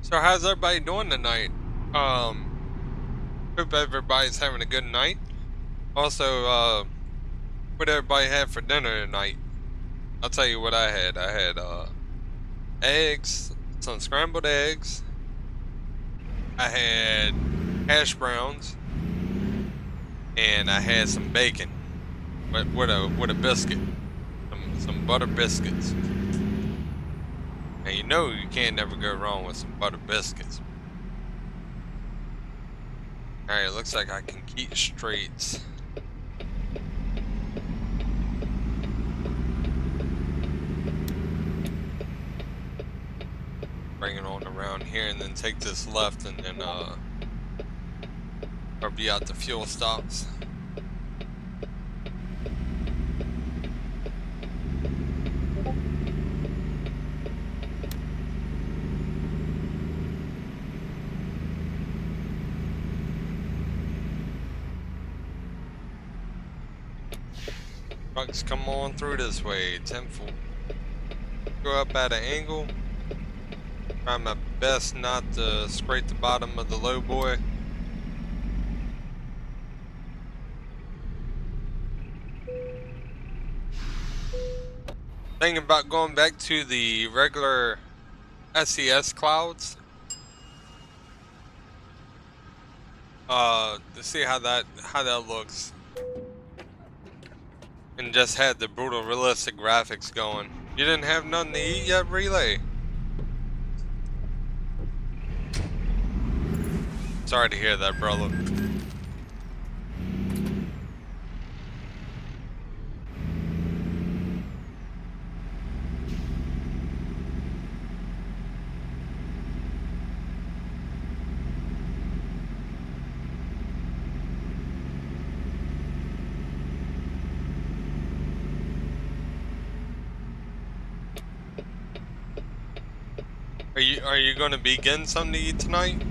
So how's everybody doing tonight? Hope everybody's having a good night. Also, what everybody had for dinner tonight? I'll tell you what I had. I had eggs, some scrambled eggs. I had hash browns, and I had some bacon with a biscuit, some butter biscuits. Now you know you can't never go wrong with some butter biscuits. All right, looks like I can keep straight. Bring it on around here and then take this left and then or be out the fuel stops. Trucks come on through this way, 10-4. Go up at an angle. Try my best not to scrape the bottom of the low boy. Thinking about going back to the regular SES clouds. To see how that looks. And just had the brutal realistic graphics going. You didn't have nothing to eat yet, Relay? Sorry to hear that, brother. Are you gonna be getting something to eat tonight?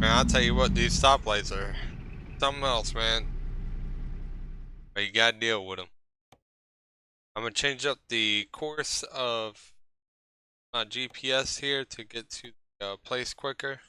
Man, I'll tell you what, these stoplights are something else, man. But you gotta deal with them. I'm gonna change up the course of my GPS here to get to the place quicker.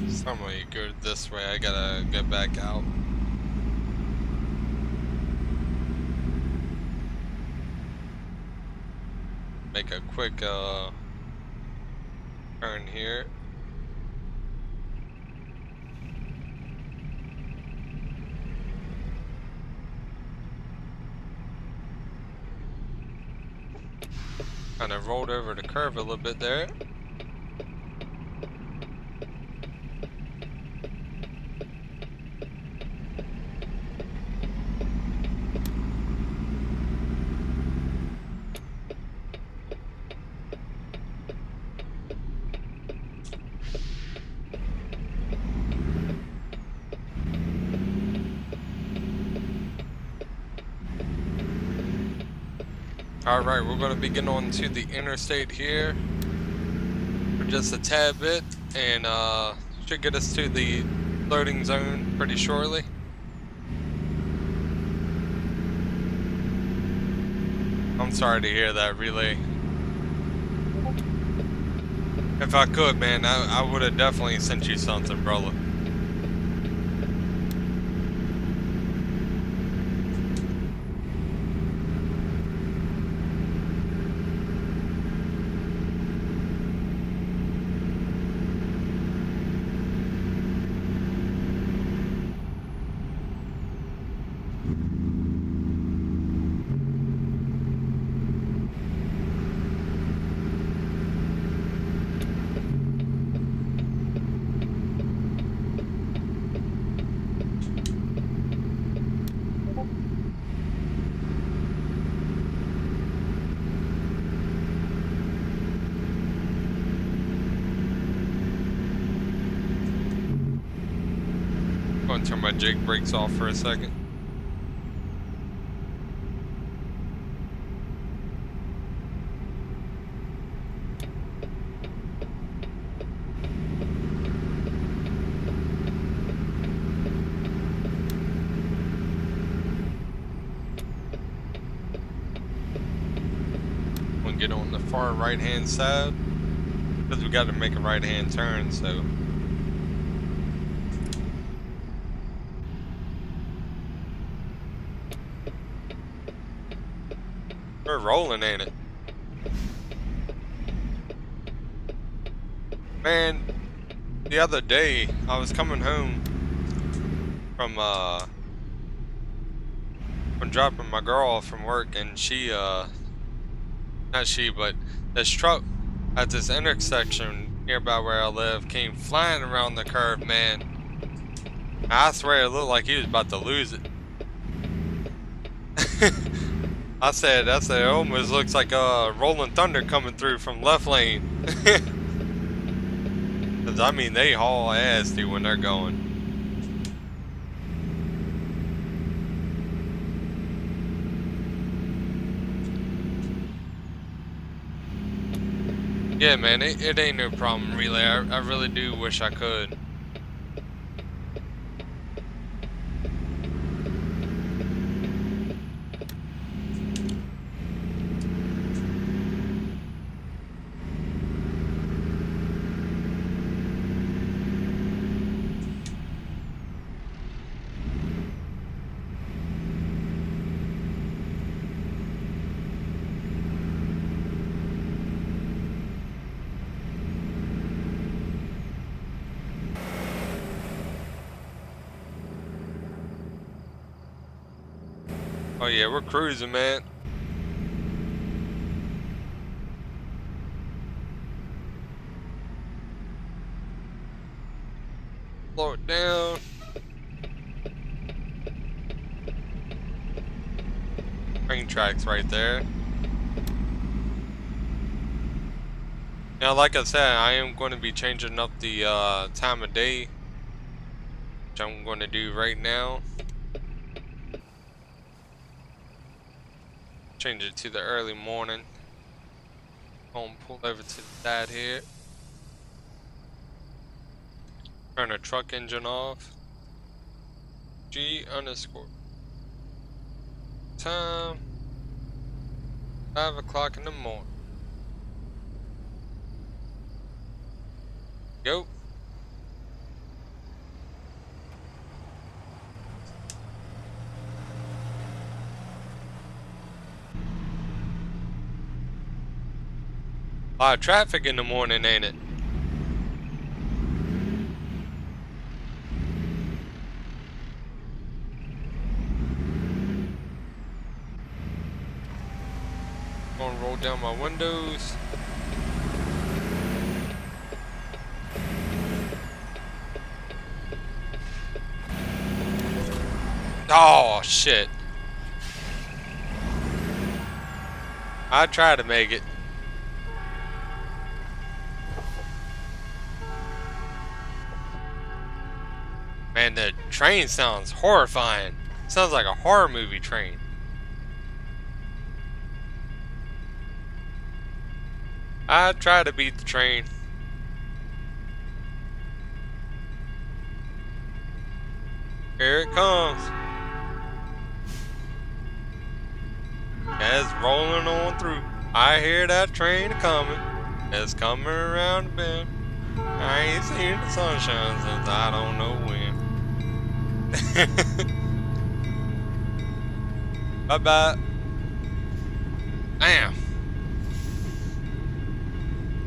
Somebody go this way, I gotta get back out. Make a quick turn here. Kind of rolled over the curve a little bit there. Alright, we're going to be getting on to the interstate here for just a tad bit, and should get us to the loading zone pretty shortly. I'm sorry to hear that, Relay. If I could, man, I would have definitely sent you something, brother. I'm going to turn my jake brakes off for a second. I'm going to get on the far right hand side because we got to make a right hand turn, so. We're rolling, ain't it? Man, the other day I was coming home from dropping my girl off from work, and she not she, but this truck at this intersection nearby where I live came flying around the curve, man. I swear it looked like he was about to lose it. I said, it almost looks like rolling thunder coming through from left lane. Cause I mean, they haul ass, dude, when they're going. Yeah, man, it ain't no problem, Relay. I really do wish I could. Oh yeah, we're cruising, man. Slow it down. Train tracks right there. Now, like I said, I am going to be changing up the time of day, which I'm going to do right now. Change it to the early morning. Gonna pull over to the side here. Turn the truck engine off. G underscore. Time 5 o'clock in the morning. Go. A lot of traffic in the morning, ain't it? Gonna roll down my windows. Oh shit. I try to make it. Man, the train sounds horrifying. Sounds like a horror movie train. I try to beat the train. Here it comes. It's rolling on through. I hear that train coming. It's coming around the bend. I ain't seen the sunshine since I don't know when. Bye bye. Damn.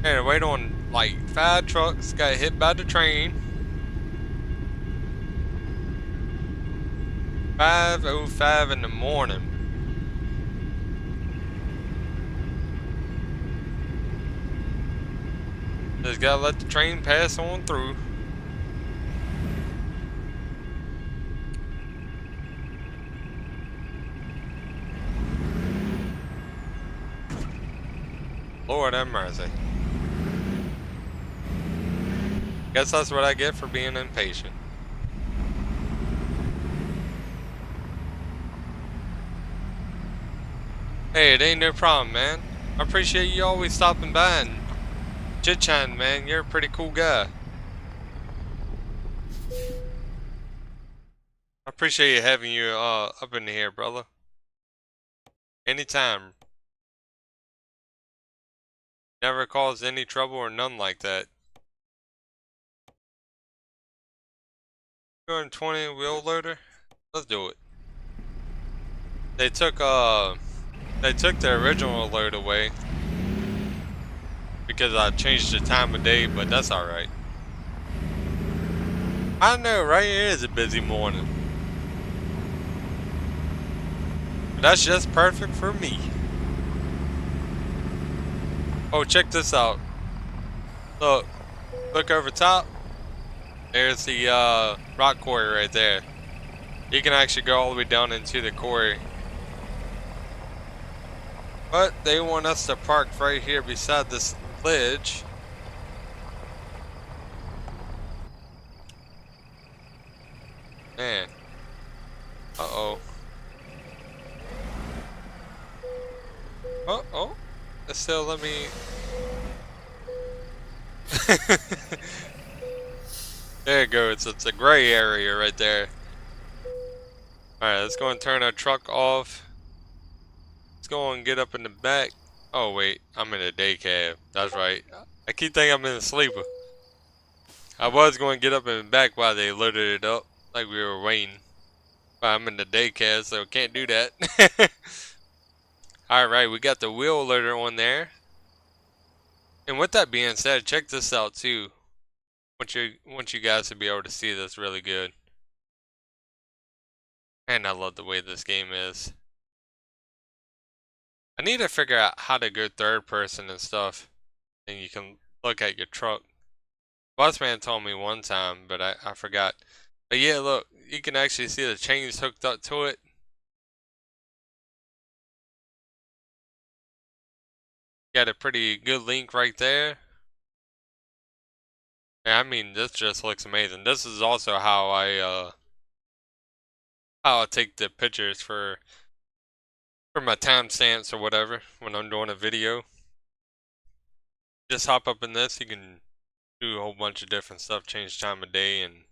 Had to wait on like 5 trucks. Got hit by the train. 5:05 in the morning. Just gotta let the train pass on through. Lord have mercy. Guess that's what I get for being impatient. Hey, it ain't no problem, man. I appreciate you always stopping by and chit-chatting, man. You're a pretty cool guy. I appreciate having you up in here, brother. Anytime. Never caused any trouble or none like that. 220 wheel loader? Let's do it. They took the original load away because I changed the time of day, but that's alright. I know, right? It is a busy morning. But that's just perfect for me. Oh, check this out. Look over top. There's the rock quarry right there. You can actually go all the way down into the quarry. But they want us to park right here beside this ledge. Man. Uh-oh. Uh-oh. It still let me... There it goes. It's a gray area right there. Alright, let's go and turn our truck off. Let's go and get up in the back. Oh wait, I'm in a day cab. That's right. I keep thinking I'm in a sleeper. I was going to get up in the back while they loaded it up, like we were waiting. But I'm in the day cab, so can't do that. Alright, we got the wheel loader on there. And with that being said, check this out too. Want you guys to be able to see this really good. And I love the way this game is. I need to figure out how to go third person and stuff. And you can look at your truck. Bossman told me one time, but I forgot. But yeah, look, you can actually see the chains hooked up to it. Got a pretty good link right there. Yeah, I mean, this just looks amazing. This is also how I take the pictures for my timestamps or whatever when I'm doing a video. Just hop up in this, you can do a whole bunch of different stuff, change time of day, and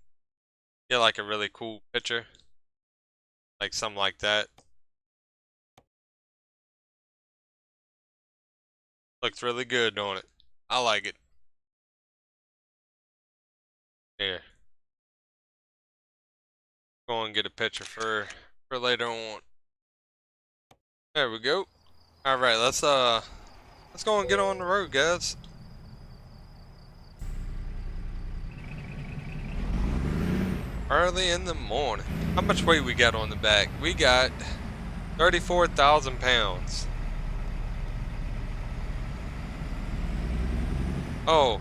get like a really cool picture. Like something like that. Looks really good, don't it? I like it. Here. Go and get a picture for later on. There we go. Alright, let's go and get on the road, guys. Early in the morning. How much weight we got on the back? We got 34,000 pounds. Oh,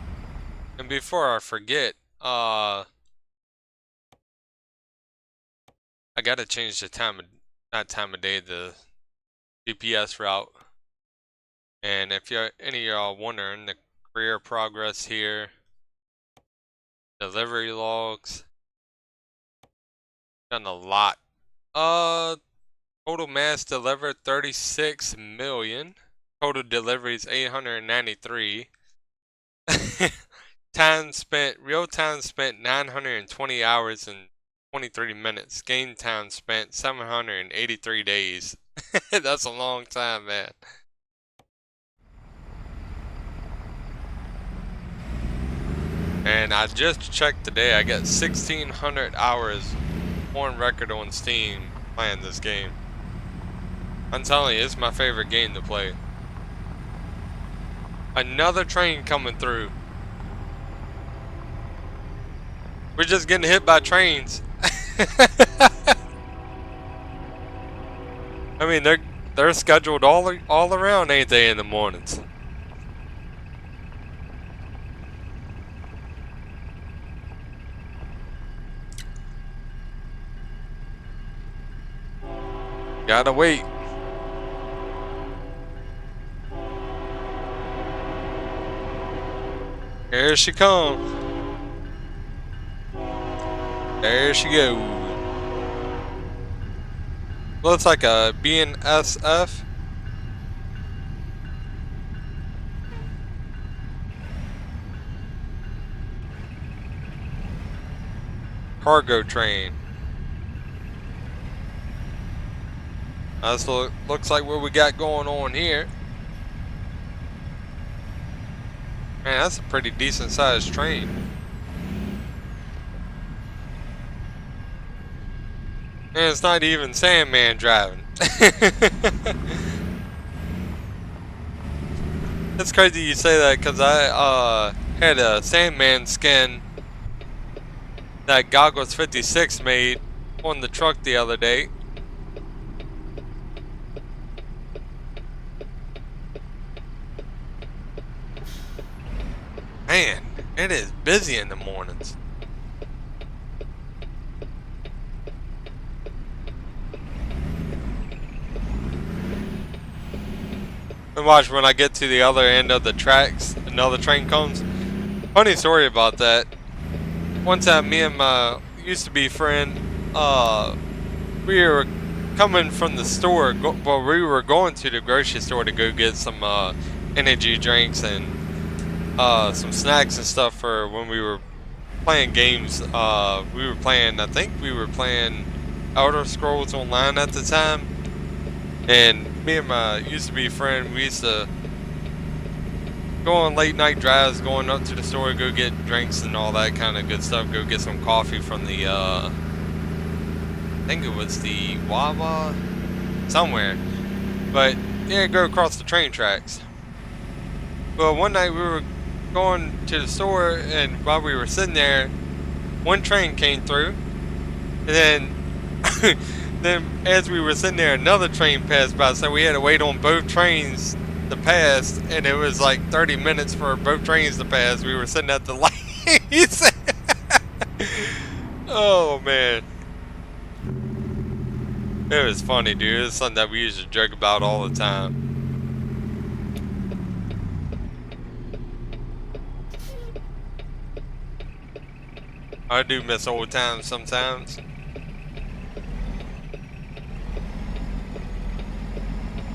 and before I forget, I gotta change the not time of day, the GPS route. And if any of y'all wondering, the career progress here, delivery logs, done a lot. Total mass delivered 36 million. Total deliveries 893. Real time spent 920 hours and 23 minutes. Game time spent 783 days. That's a long time, man. And I just checked today, I got 1,600 hours on record on Steam playing this game. I'm telling you, it's my favorite game to play. Another train coming through. We're just getting hit by trains. I mean, they're scheduled all around, ain't they, in the mornings? Gotta wait. Here she comes. There she goes. Looks like a BNSF. Cargo train. That's looks like what we got going on here. Man, that's a pretty decent sized train. And it's not even Sandman driving. It's crazy you say that, because I had a Sandman skin that Goggles 56 made on the truck the other day. Man, it is busy in the mornings. And watch when I get to the other end of the tracks, another train comes. Funny story about that. One time, me and my used to be friend, we were coming from the store. Well, we were going to the grocery store to go get some energy drinks and some snacks and stuff for when we were playing games. We were playing, I think we were playing Elder Scrolls Online at the time. And me and my used to be friend, we used to go on late night drives, going up to the store, go get drinks and all that kind of good stuff. Go get some coffee from the, I think it was the Wawa, somewhere. But yeah, go across the train tracks. Well, one night we were going to the store, and while we were sitting there, one train came through, and then then as we were sitting there, another train passed by, so we had to wait on both trains to pass, and it was like 30 minutes for both trains to pass. We were sitting at the lights. Oh man, it was funny, dude. It's something that we used to joke about all the time. I do miss old times sometimes.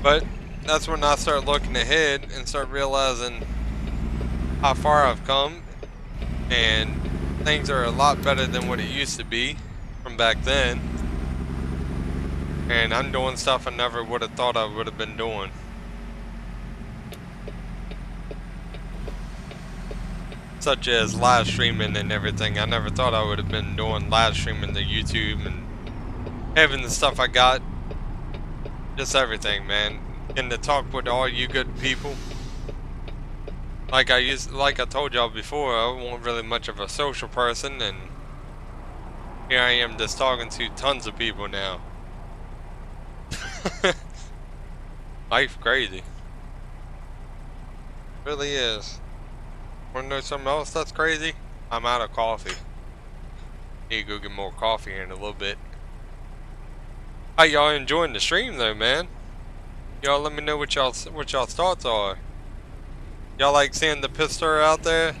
But that's when I start looking ahead and start realizing how far I've come, and things are a lot better than what it used to be from back then. And I'm doing stuff I never would have thought I would have been doing. Such as live streaming and everything. I never thought I would have been doing live streaming to YouTube and having the stuff I got. Just everything, man. Getting to talk with all you good people. Like I told y'all before, I wasn't really much of a social person, and here I am just talking to tons of people now. Life crazy. Really is. Wanna know something else that's crazy? I'm out of coffee. Need to go get more coffee here in a little bit. How y'all enjoying the stream though, man? Y'all let me know what y'all's thoughts are. Y'all like seeing the pistor out there?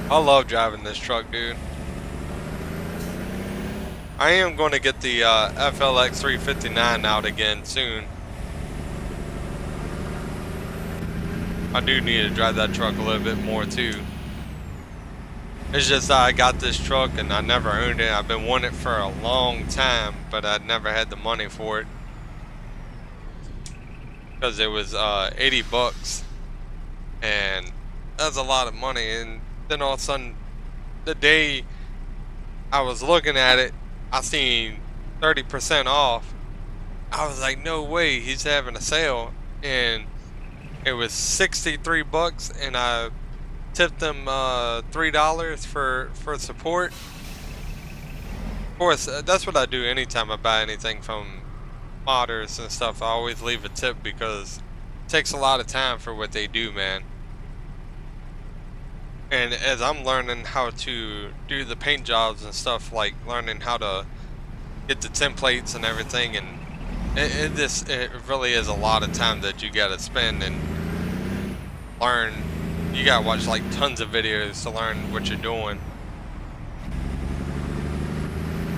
I love driving this truck, dude. I am going to get the FLX 359 out again soon. I do need to drive that truck a little bit more too. It's just that I got this truck and I never owned it. I've been wanting it for a long time, but I never had the money for it. Because it was 80 bucks. And that's a lot of money. And then all of a sudden, the day I was looking at it, I seen 30% off. I was like, no way, he's having a sale. And it was 63 bucks, and I tipped them $3 for support. Of course, that's what I do anytime I buy anything from modders and stuff. I always leave a tip because it takes a lot of time for what they do, man. And as I'm learning how to do the paint jobs and stuff, like learning how to get the templates and everything, and it really is a lot of time that you gotta spend and learn. You gotta watch like tons of videos to learn what you're doing.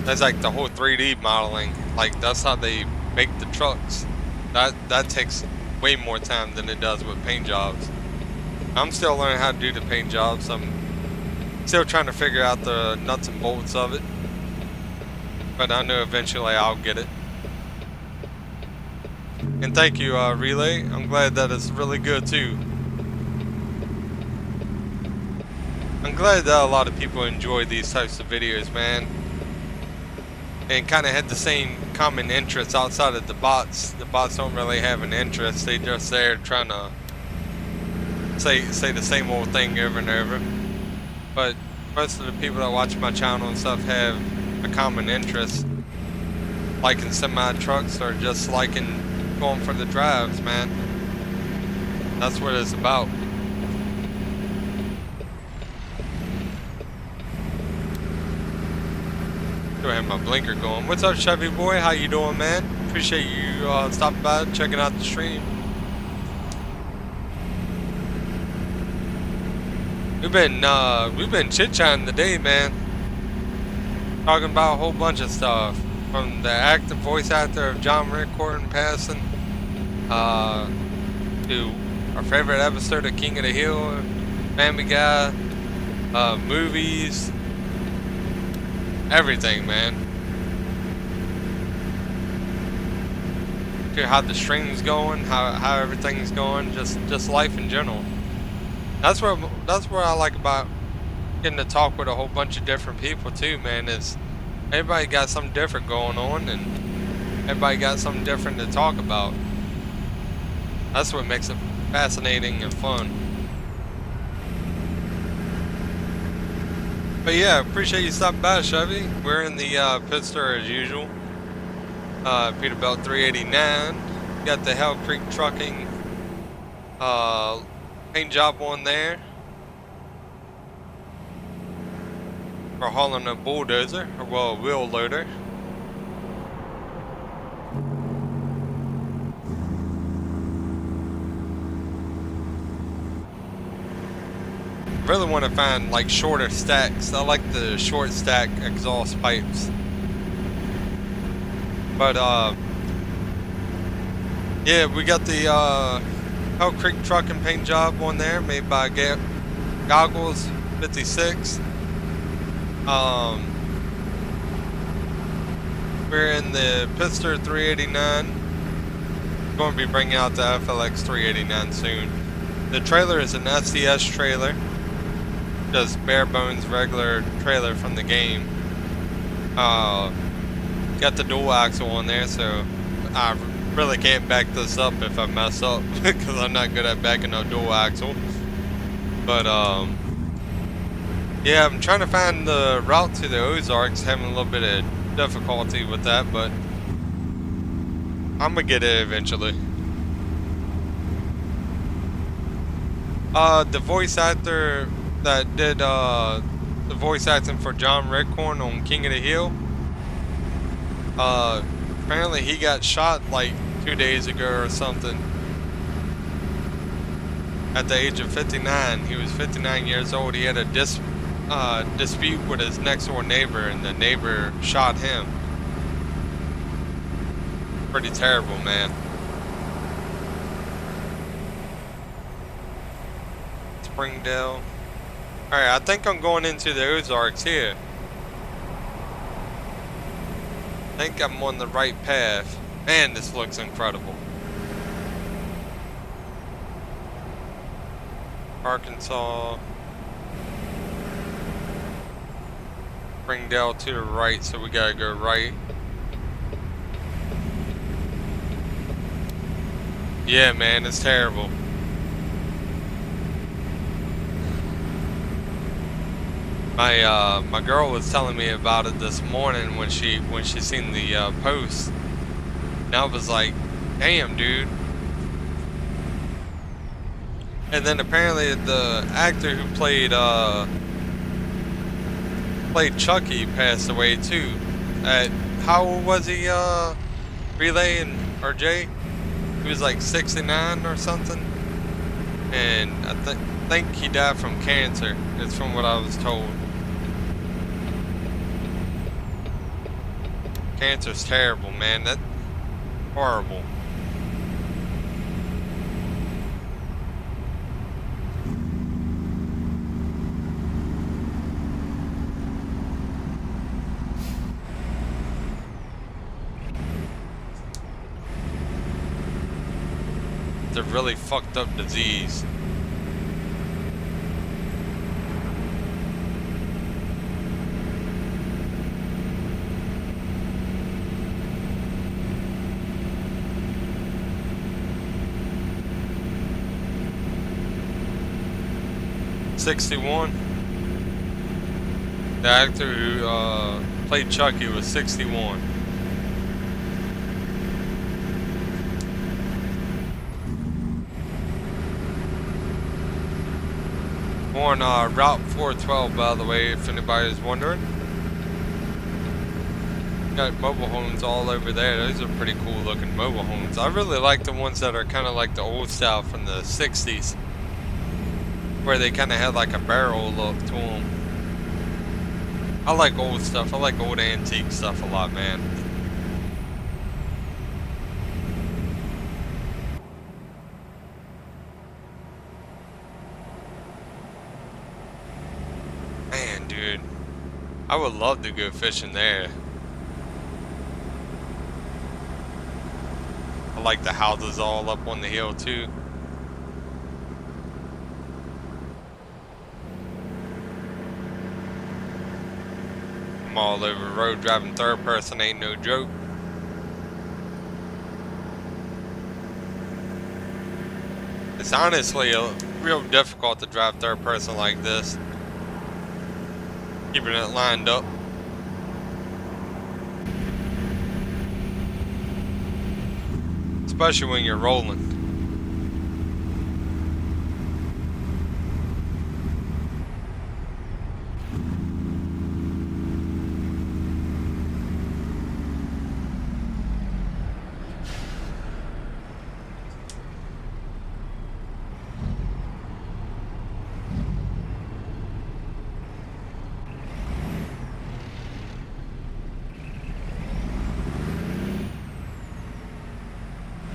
That's like the whole 3D modeling. Like that's how they make the trucks. That takes way more time than it does with paint jobs. I'm still learning how to do the paint jobs. I'm still trying to figure out the nuts and bolts of it. But I know eventually I'll get it. And thank you, Relay. I'm glad that it's really good too. I'm glad that a lot of people enjoy these types of videos, man. And kind of had the same common interests outside of the bots. The bots don't really have an interest. They just there trying to say the same old thing over and over. But most of the people that watch my channel and stuff have a common interest, liking semi trucks or just liking going for the drives, man. That's what it's about. Do I have my blinker going? What's up, Chevy boy? How you doing, man? Appreciate you stopping by, checking out the stream. We've been chit-chatting today, man. Talking about a whole bunch of stuff. From the active voice actor of John Rickcorn passing, to our favorite episode of King of the Hill, Family Guy, movies, everything, man. To how the stream's going, how everything's going, just life in general. That's what I like about getting to talk with a whole bunch of different people too, man. Is everybody got something different going on, and everybody got something different to talk about. That's what makes it fascinating and fun. But yeah, appreciate you stopping by, Chevy. We're in the pit store as usual. Peterbilt 389. Got the Hell Creek Trucking paint job on there. We're hauling a bulldozer, or well, a wheel loader. Really want to find like shorter stacks. I like the short stack exhaust pipes. But yeah, we got the Hell Creek Trucking paint job on there, made by Goggles 56. We're in the Pitster 389. Going to be bringing out the FLX 389 soon. The trailer is an SDS trailer, just bare bones regular trailer from the game. Got the dual axle on there, so I really can't back this up if I mess up because I'm not good at backing a dual axle. But yeah, I'm trying to find the route to the Ozarks, having a little bit of difficulty with that, but I'm gonna get it eventually. The voice actor that did the voice acting for John Rickcorn on King of the Hill, apparently he got shot like 2 days ago or something at the age of 59. He was 59 years old. He had a disc dispute with his next door neighbor, and the neighbor shot him. Pretty terrible, man. Springdale. Alright, I think I'm going into the Ozarks here. I think I'm on the right path. Man, this looks incredible. Arkansas. Springdale to the right, so we gotta go right. Yeah, man, it's terrible. My girl was telling me about it this morning when she seen the post, and I was like, "Damn, dude!" And then apparently the actor who played Chucky passed away too. At how old was he? Relay and RJ? He was like 69 or something, and I think he died from cancer. It's from what I was told. Cancer's terrible, man. That's horrible. It's a really fucked up disease. '61. The actor who played Chucky was 61. On Route 412, by the way, if anybody's wondering. Got mobile homes all over there. Those are pretty cool looking mobile homes. I really like the ones that are kind of like the old style from the 60s. Where they kind of had like a barrel look to them. I like old stuff. I like old antique stuff a lot, man. Man, dude. I would love to go fishing there. I like the houses all up on the hill too. All over the road driving third person ain't no joke. It's honestly real difficult to drive third person like this, keeping it lined up. Especially when you're rolling.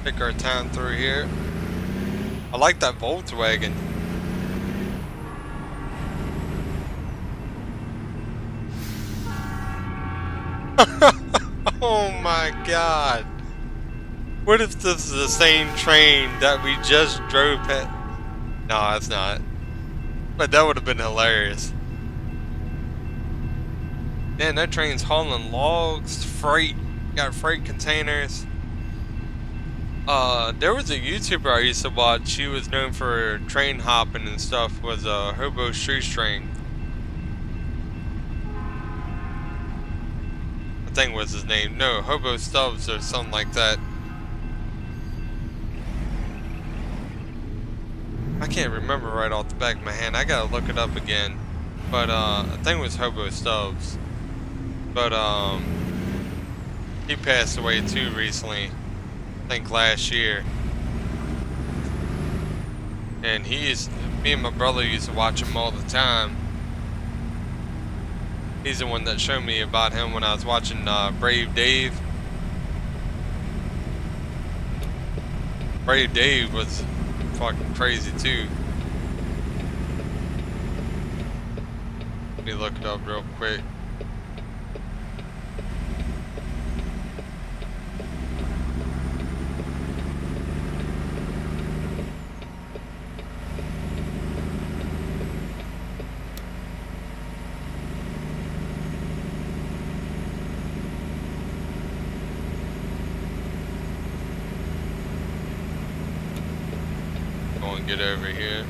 Pick our time through here. I like that Volkswagen. Oh my god. What if this is the same train that we just drove past? No, it's not. But that would have been hilarious. Man, that train's hauling logs, freight, got freight containers. There was a YouTuber I used to watch. She was known for train hopping and stuff. Was a Hobo Shoestring. I think was his name. No, Hobo Stubbs or something like that. I can't remember right off the back of my hand. I gotta look it up again. But I think it was Hobo Stubbs. But he passed away too recently. I think last year. And me and my brother used to watch him all the time. He's the one that showed me about him when I was watching Brave Dave. Brave Dave was fucking crazy too. Let me look it up real quick. Go and get over here.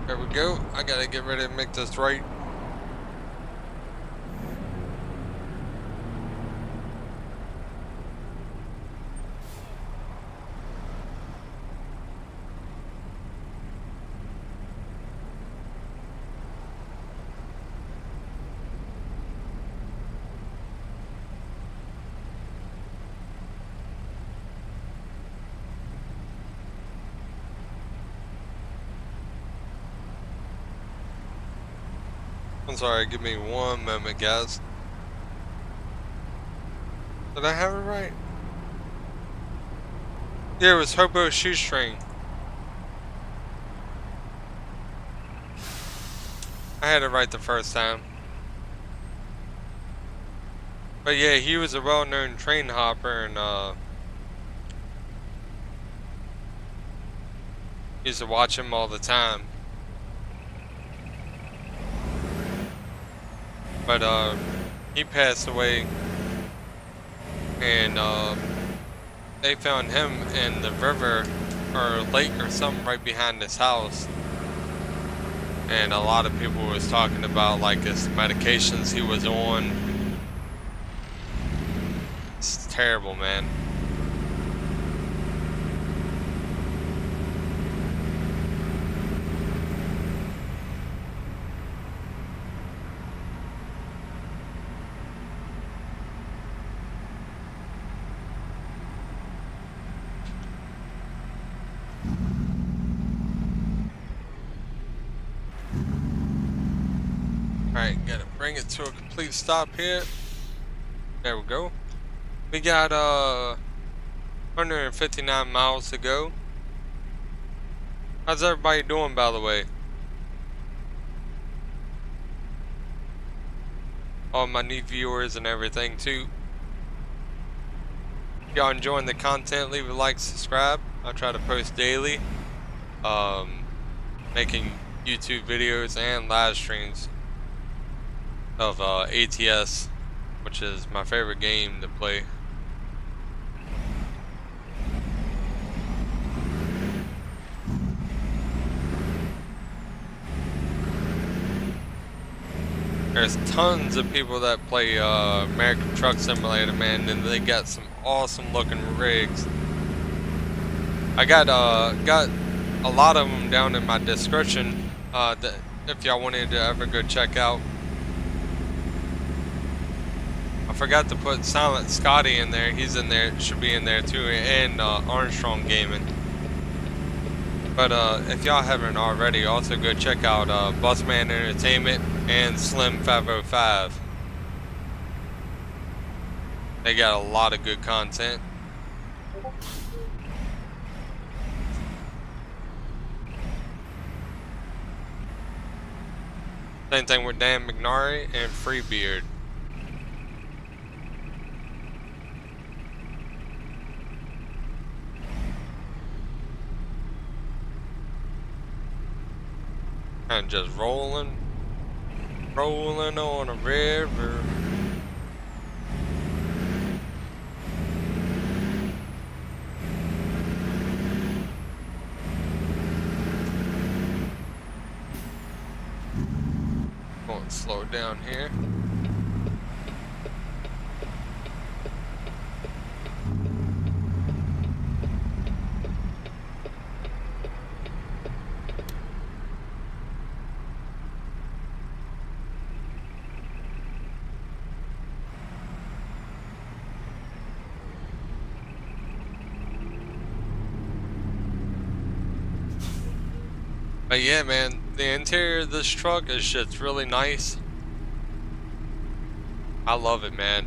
There we go. I gotta get ready to make this right. I'm sorry, give me one moment, guys. Did I have it right? Yeah, it was Hobo Shoestring. I had it right the first time. But yeah, he was a well-known train hopper, and used to watch him all the time. But he passed away, and they found him in the river or lake or something right behind his house. And a lot of people was talking about like his medications he was on. It's terrible, man. Alright, gotta bring it to a complete stop here. There we go. We got 159 miles to go. How's everybody doing, by the way? All my new viewers and everything too. If y'all enjoying the content, leave a like, subscribe. I try to post daily. Making YouTube videos and live streams of ATS, which is my favorite game to play. There's tons of people that play American Truck Simulator, man, and they got some awesome looking rigs. I got a lot of them down in my description that if y'all wanted to ever go check out. I forgot to put Silent Scotty in there. He's in there, should be in there too, and Armstrong Gaming. But if y'all haven't already, also go check out Busman Entertainment and Slim 505. They got a lot of good content. Same thing with Dan McNarry and Freebeard. And just rolling on a river. Going to slow down here. But yeah, man, the interior of this truck is just really nice. I love it, man.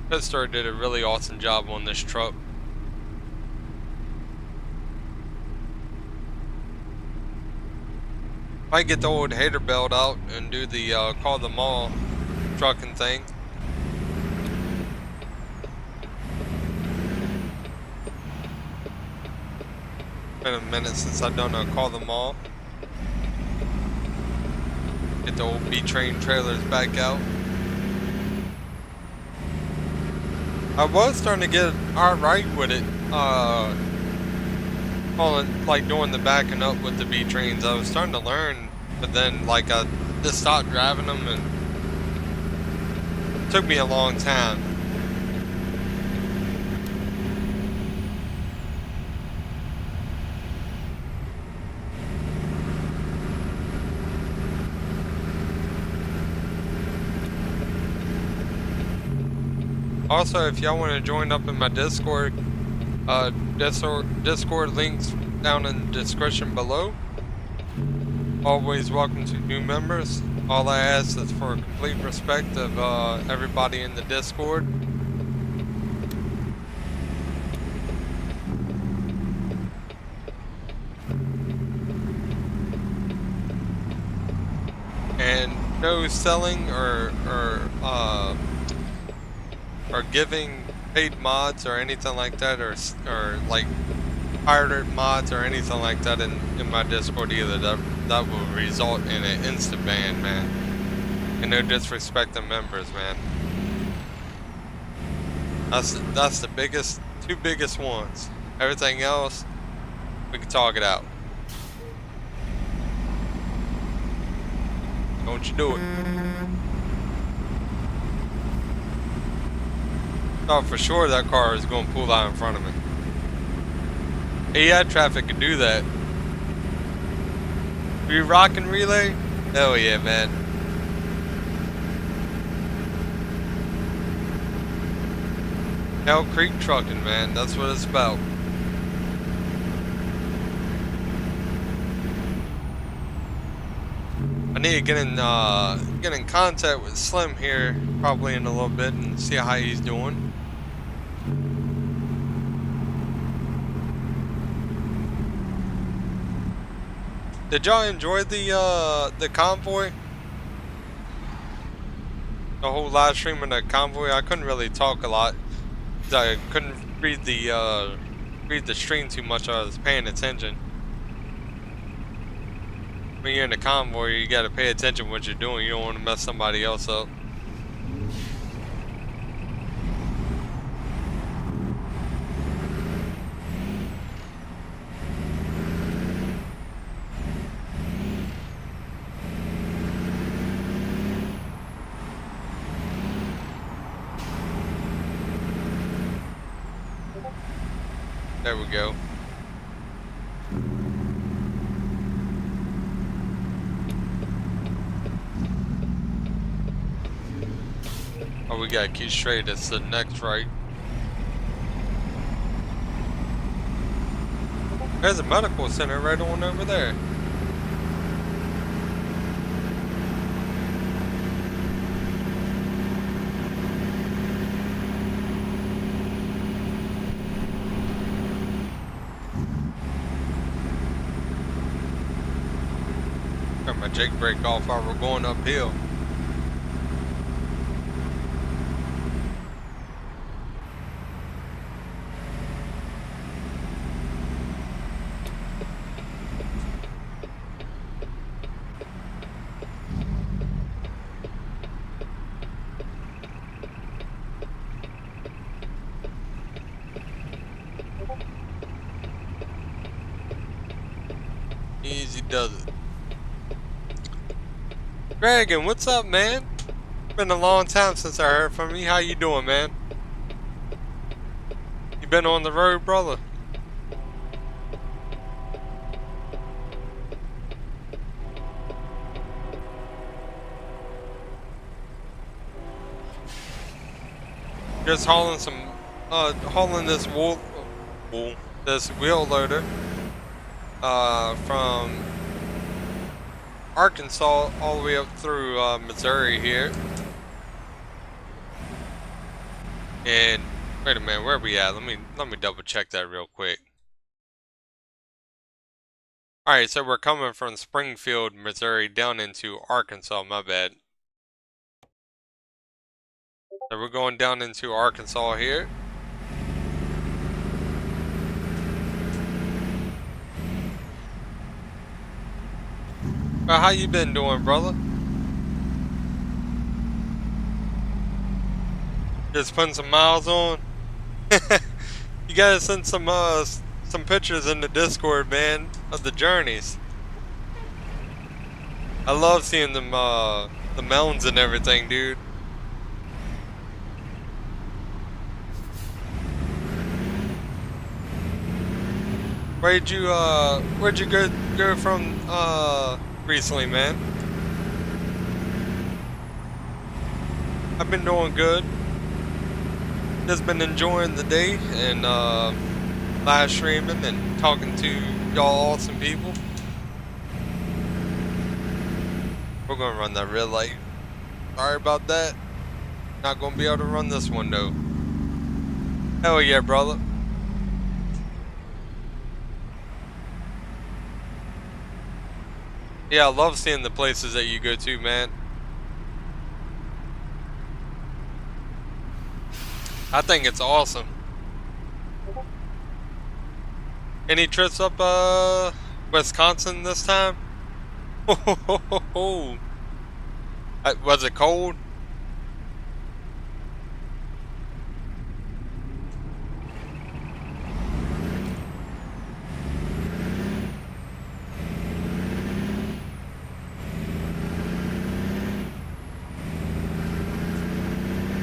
Pittstar did a really awesome job on this truck. Might get the old Peterbilt out and do the call the mall trucking thing. Been a minute since I've done a call the mall. Get the old B-train trailers back out. I was starting to get alright with it, like doing the backing up with the B-trains. I was starting to learn, but then like I just stopped driving them, and it took me a long time. Also, if y'all want to join up in my Discord, Discord links down in the description below. Always welcome to new members. All I ask is for complete respect of everybody in the Discord. And no selling or giving paid mods or anything like that, or like pirated mods or anything like that in my Discord either. That will result in an instant ban, man. And no disrespect to members, man. That's the two biggest ones. Everything else, we can talk it out. Don't you do it. Oh, for sure that car is going to pull out in front of me. Yeah, traffic can do that. We rocking relay? Hell yeah, man. Hell Creek trucking, man. That's what it's about. I need to get in contact with Slim here probably in a little bit and see how he's doing. Did y'all enjoy the convoy? The whole live stream of the convoy? I couldn't really talk a lot. I couldn't read the stream too much. I was paying attention. When you're in the convoy, you gotta pay attention to what you're doing. You don't want to mess somebody else up. There we go. Oh, we gotta keep straight. It's the next right. There's a medical center right on over there. Got my Jake brake off while we're going uphill. Easy does it. Dragon, what's up, man? Been a long time since I heard from you. How you doing, man? You been on the road, brother? Just hauling this this wheel loader from Arkansas all the way up through Missouri here. And wait a minute, where are we at? Let me double check that real quick. Alright, so we're coming from Springfield, Missouri down into Arkansas, my bad. So we're going down into Arkansas here. Well, how you been doing, brother? Just putting some miles on? You gotta send some pictures in the Discord, man, of the journeys. I love seeing them the mountains and everything, dude. Where'd you go from recently, man? I've been doing good. Just been enjoying the day and live streaming and talking to y'all awesome people. We're gonna run that red light. Sorry about that. Not gonna be able to run this one though. Hell yeah, brother. Yeah, I love seeing the places that you go to, man. I think it's awesome. Any trips up Wisconsin this time? Was it cold?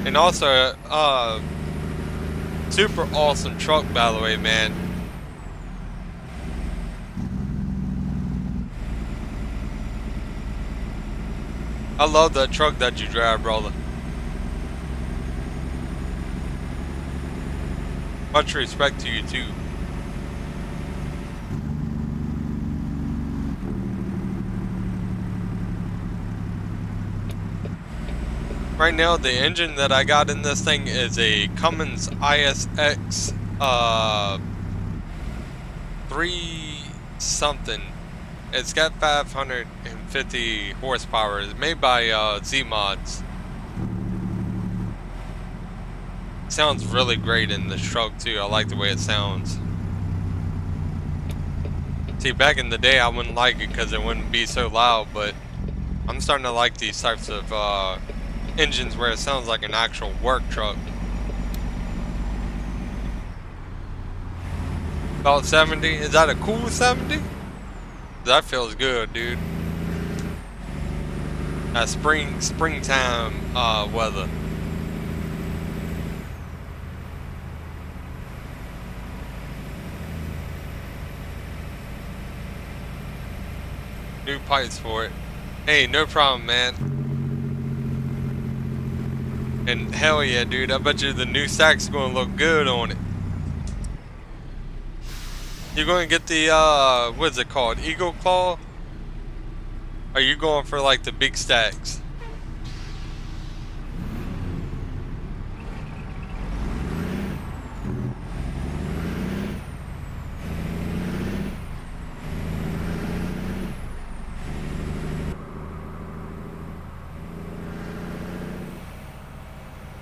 And also, super awesome truck, by the way, man. I love that truck that you drive, brother. Much respect to you, too. Right now, the engine that I got in this thing is a Cummins ISX 3 something. It's got 550 horsepower. It's made by Z Mods. Sounds really great in this truck too. I like the way it sounds. See, back in the day, I wouldn't like it because it wouldn't be so loud, but I'm starting to like these types of engines where it sounds like an actual work truck. About 70. Is that a cool 70? That feels good, dude. That springtime weather. New pipes for it. Hey, no problem, man. And hell yeah, dude, I bet you the new stack's gonna look good on it. You're gonna get the, what's it called? Eagle Claw? Are you going for like the big stacks?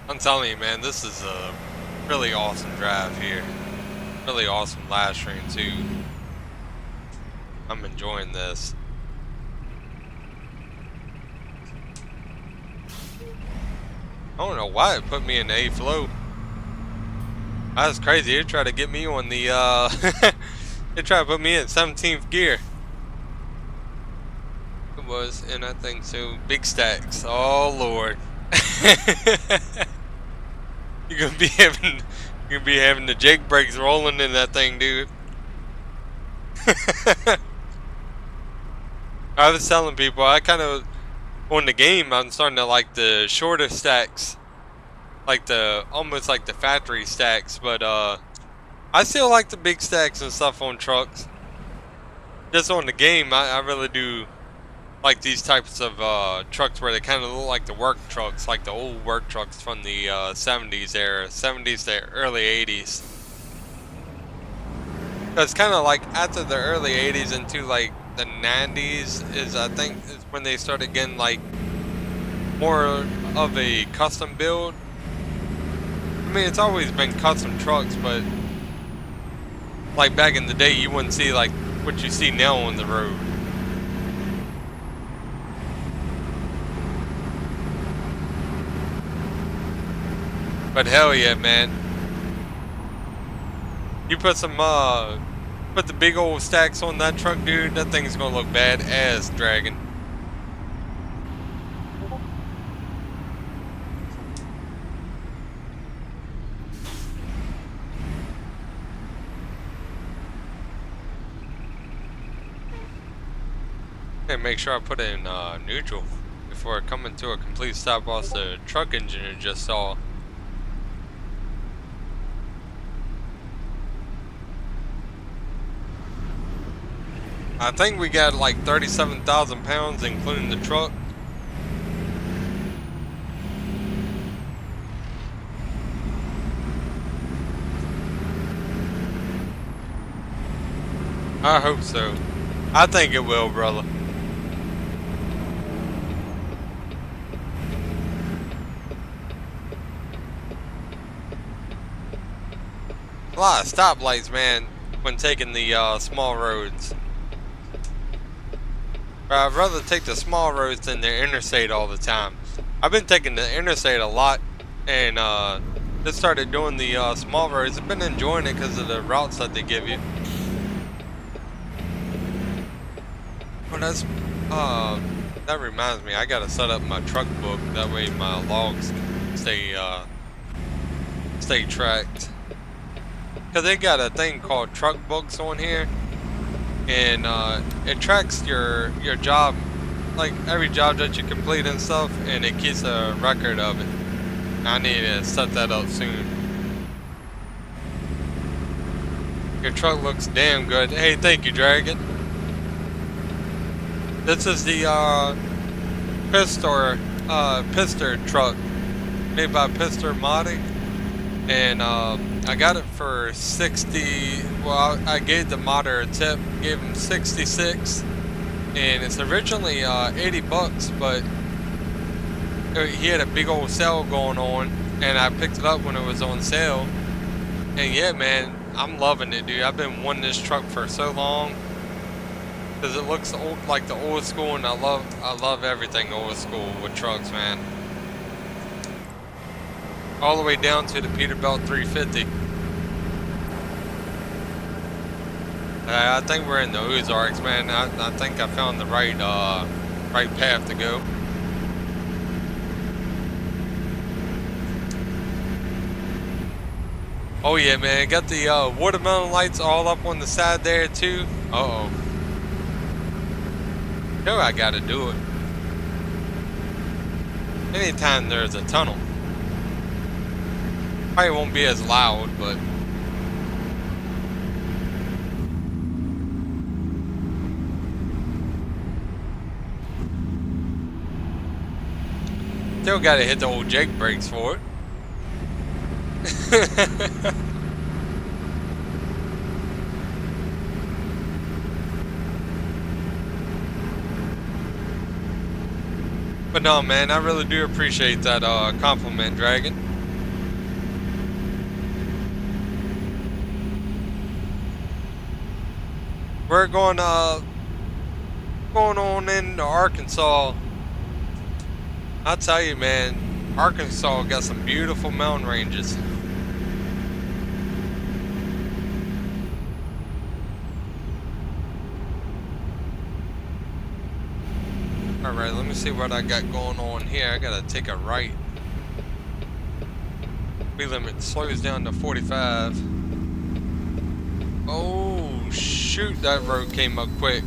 I'm telling you, man, this is a really awesome drive here. Really awesome live stream too. I'm enjoying this. I don't know why it put me in A flow. That's crazy. It tried to get me on the it tried to put me in 17th gear. It was, and I think so. Big stacks. Oh Lord. You're gonna be having the Jake brakes rolling in that thing, dude. I was telling people I kind of on the game I'm starting to like the shorter stacks, like the almost like the factory stacks, but I still like the big stacks and stuff on trucks. Just on the game, I really do like these types of trucks where they kind of look like the work trucks, like the old work trucks from the 70s era, 70s to early 80s. It's kind of like after the early 80s into like the 90s is, I think, is when they started getting like more of a custom build. I mean, it's always been custom trucks, but like back in the day, you wouldn't see like what you see now on the road. But hell yeah, man. You put some, put the big old stacks on that truck, dude, that thing's gonna look bad as dragging. And make sure I put it in neutral before I come into a complete stop off the truck engine I just saw. I think we got like 37,000 pounds including the truck. I hope so. I think it will, brother. A lot of stoplights, man, when taking the small roads. I'd rather take the small roads than the interstate all the time. I've been taking the interstate a lot, and just started doing the small roads. I've been enjoying it because of the routes that they give you. Well, that's that reminds me, I gotta set up my truck book. That way my logs stay tracked. Cause they got a thing called truck books on here, and it tracks your job, like every job that you complete and stuff, and it keeps a record of it. I need to set that up soon. Your truck looks damn good. Hey, thank you, Dragon. This is the Pister truck made by Pister Modding, and I got it for 60. Well, I gave the modder a tip, gave him 66, and it's originally 80 bucks, but he had a big old sale going on, and I picked it up when it was on sale. And yeah, man, I'm loving it, dude. I've been wanting this truck for so long. Cause it looks old, like the old school, and I love everything old school with trucks, man. All the way down to the Peterbilt 350. I think we're in the Ozarks, man. I think I found the right path to go. Oh yeah, man. Got the watermelon lights all up on the side there too. Uh-oh. No, I gotta do it. Anytime there's a tunnel. Probably won't be as loud, but still gotta hit the old Jake brakes for it. But no, man, I really do appreciate that compliment, Dragon. We're going on into Arkansas. I'll tell you, man, Arkansas got some beautiful mountain ranges. Alright, let me see what I got going on here. I gotta take a right. Speed limit slows down to 45. Oh, shoot, that road came up quick.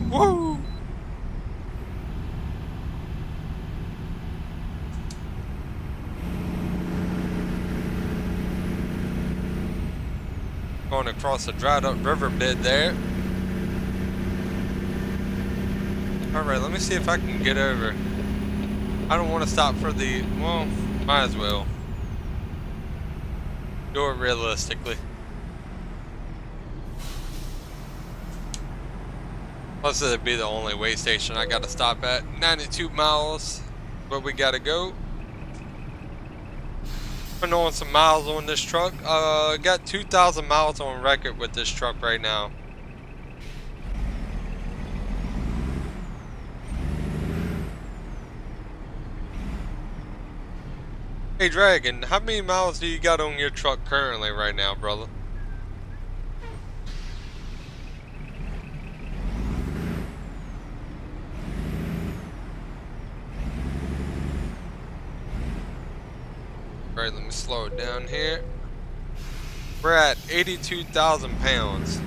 Woo! Going across the dried up river bed there. Alright, let me see if I can get over. I don't want to stop for the... Well, might as well. Do it realistically. Plus it'd be the only way station I gotta stop at. 92 miles. Where we gotta go. Putting on some miles on this truck. Got 2,000 miles on record with this truck right now. Hey Dragon, how many miles do you got on your truck currently right now, brother? Alright, let me slow it down here. We're at 82,000 pounds.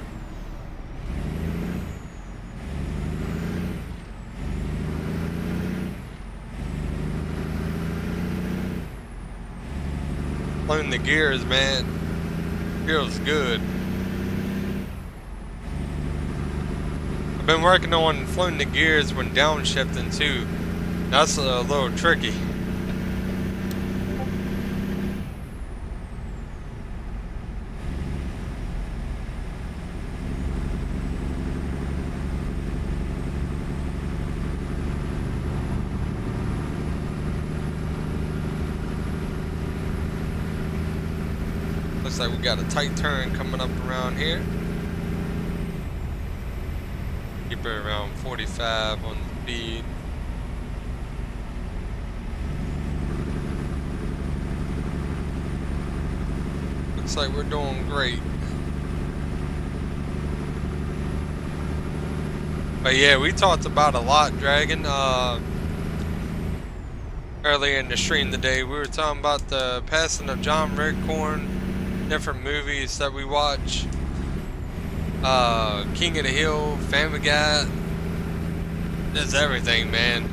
Pulling the gears, man. Feels good. I've been working on floating the gears when downshifting too. That's a little tricky. Looks like we got a tight turn coming up around here. Keep it around 45 on the speed. Looks like we're doing great. But yeah, we talked about a lot, Dragon. Earlier in the stream today, we were talking about the passing of John Redcorn, different movies that we watch. King of the Hill, Family Guy. There's everything, man.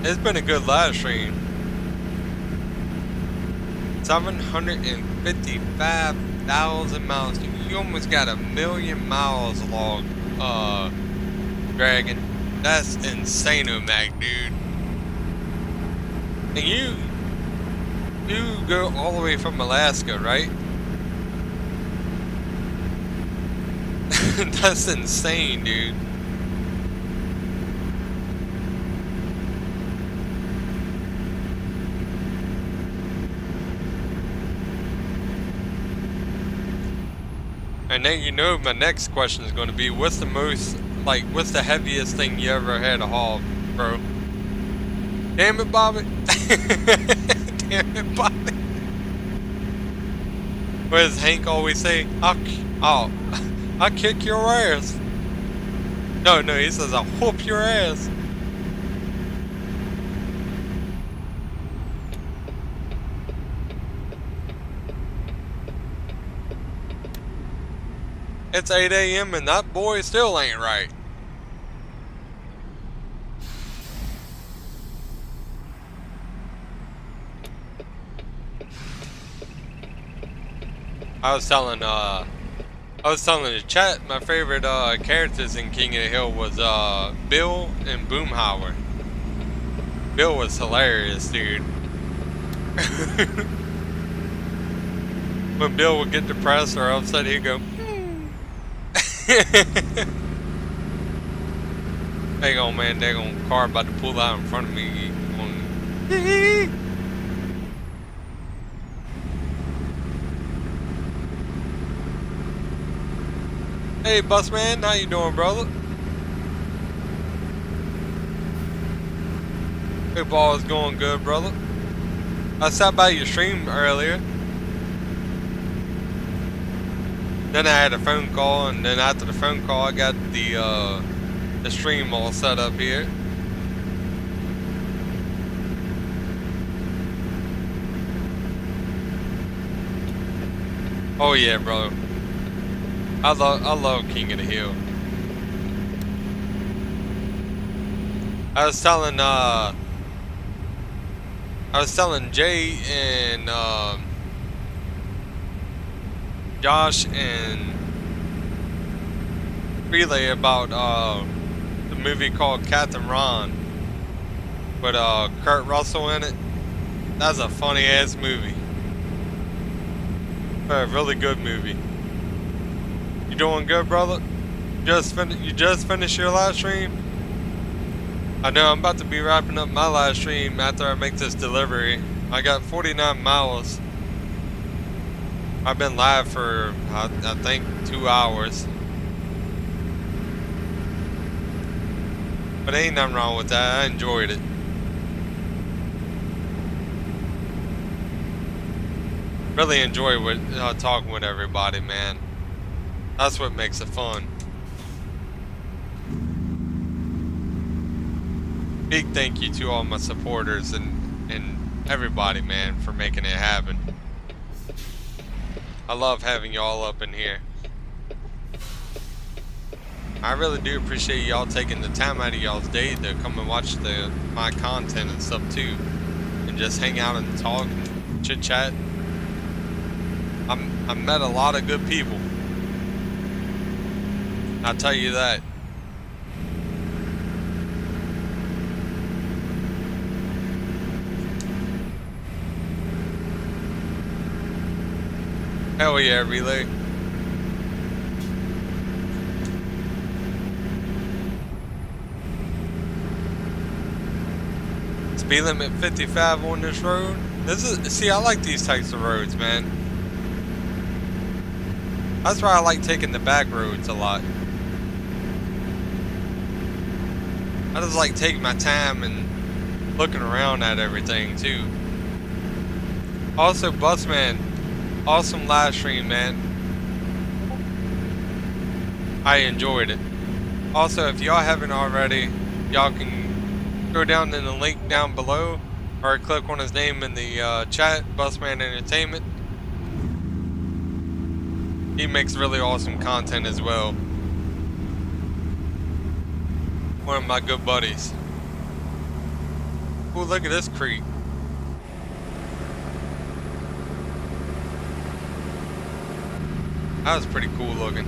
It's been a good live stream. 755,000 miles. You almost got 1,000,000 miles logged, Dragon. That's insane, Mac, dude. And you go all the way from Alaska, right? That's insane, dude. And then you know my next question is going to be, what's the heaviest thing you ever had to haul, bro? Damn it, Bobby. Damn it, Bobby. What does Hank always say? I'll kick your ass. No, he says I'll whoop your ass. It's 8 a.m. and that boy still ain't right. I was telling the chat my favorite characters in King of the Hill was Bill and Boomhauer. Bill was hilarious, dude. When Bill would get depressed or upset, he'd go, hang on, man, they're gonna car about to pull out in front of me. Hey, Busman, how you doing, brother? Hope all is going good, brother. I stopped by your stream earlier. Then I had a phone call, and then after the phone call, I got the stream all set up here. Oh yeah, bro. I love King of the Hill. I was telling Jay and Josh and relay about the movie called Captain Ron with Kurt Russell in it. That's a funny ass movie. A really good movie. You doing good, brother? You just finished your live stream? I know I'm about to be wrapping up my live stream after I make this delivery. I got 49 miles. I've been live for I think 2 hours. But ain't nothing wrong with that. I enjoyed it. Really enjoy talking with everybody, man. That's what makes it fun. Big thank you to all my supporters and everybody, man, for making it happen. I love having y'all up in here. I really do appreciate y'all taking the time out of y'all's day to come and watch my content and stuff too, and just hang out and talk and chit chat. I met a lot of good people. I'll tell you that. Hell yeah, relay. Speed limit 55 on this road. See, I like these types of roads, man. That's why I like taking the back roads a lot. I just like taking my time and looking around at everything too. Also, Busman, awesome live stream, man. I enjoyed it. Also, if y'all haven't already, y'all can go down in the link down below or click on his name in the chat, Busman Entertainment. He makes really awesome content as well. One of my good buddies. Ooh, look at this creek. That was pretty cool looking.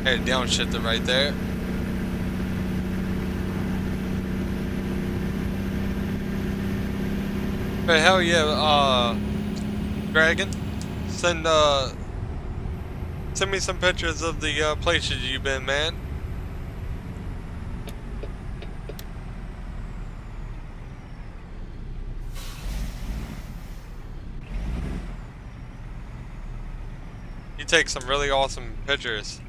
Hey, downshifter right there. But hell yeah, Dragon, send me some pictures of the places you've been, man. You take some really awesome pictures.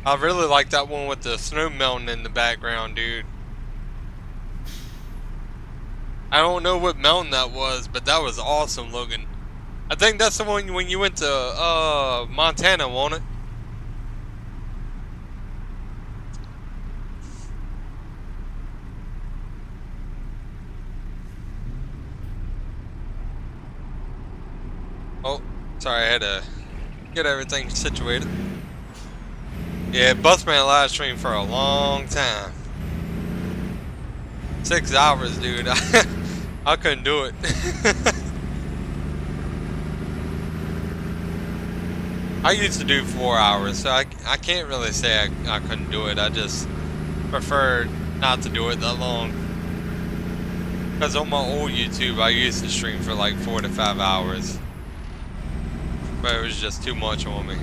I really like that one with the snow melting in the background, dude. I don't know what mountain that was, but that was awesome looking. I think that's the one when you went to Montana, wasn't it? Oh, sorry, I had to get everything situated. Yeah, Busman live stream for a long time. 6 hours, dude. I couldn't do it. I used to do 4 hours, so I can't really say I couldn't do it. I just prefer not to do it that long. Because on my old YouTube, I used to stream for like 4 to 5 hours. But it was just too much on me.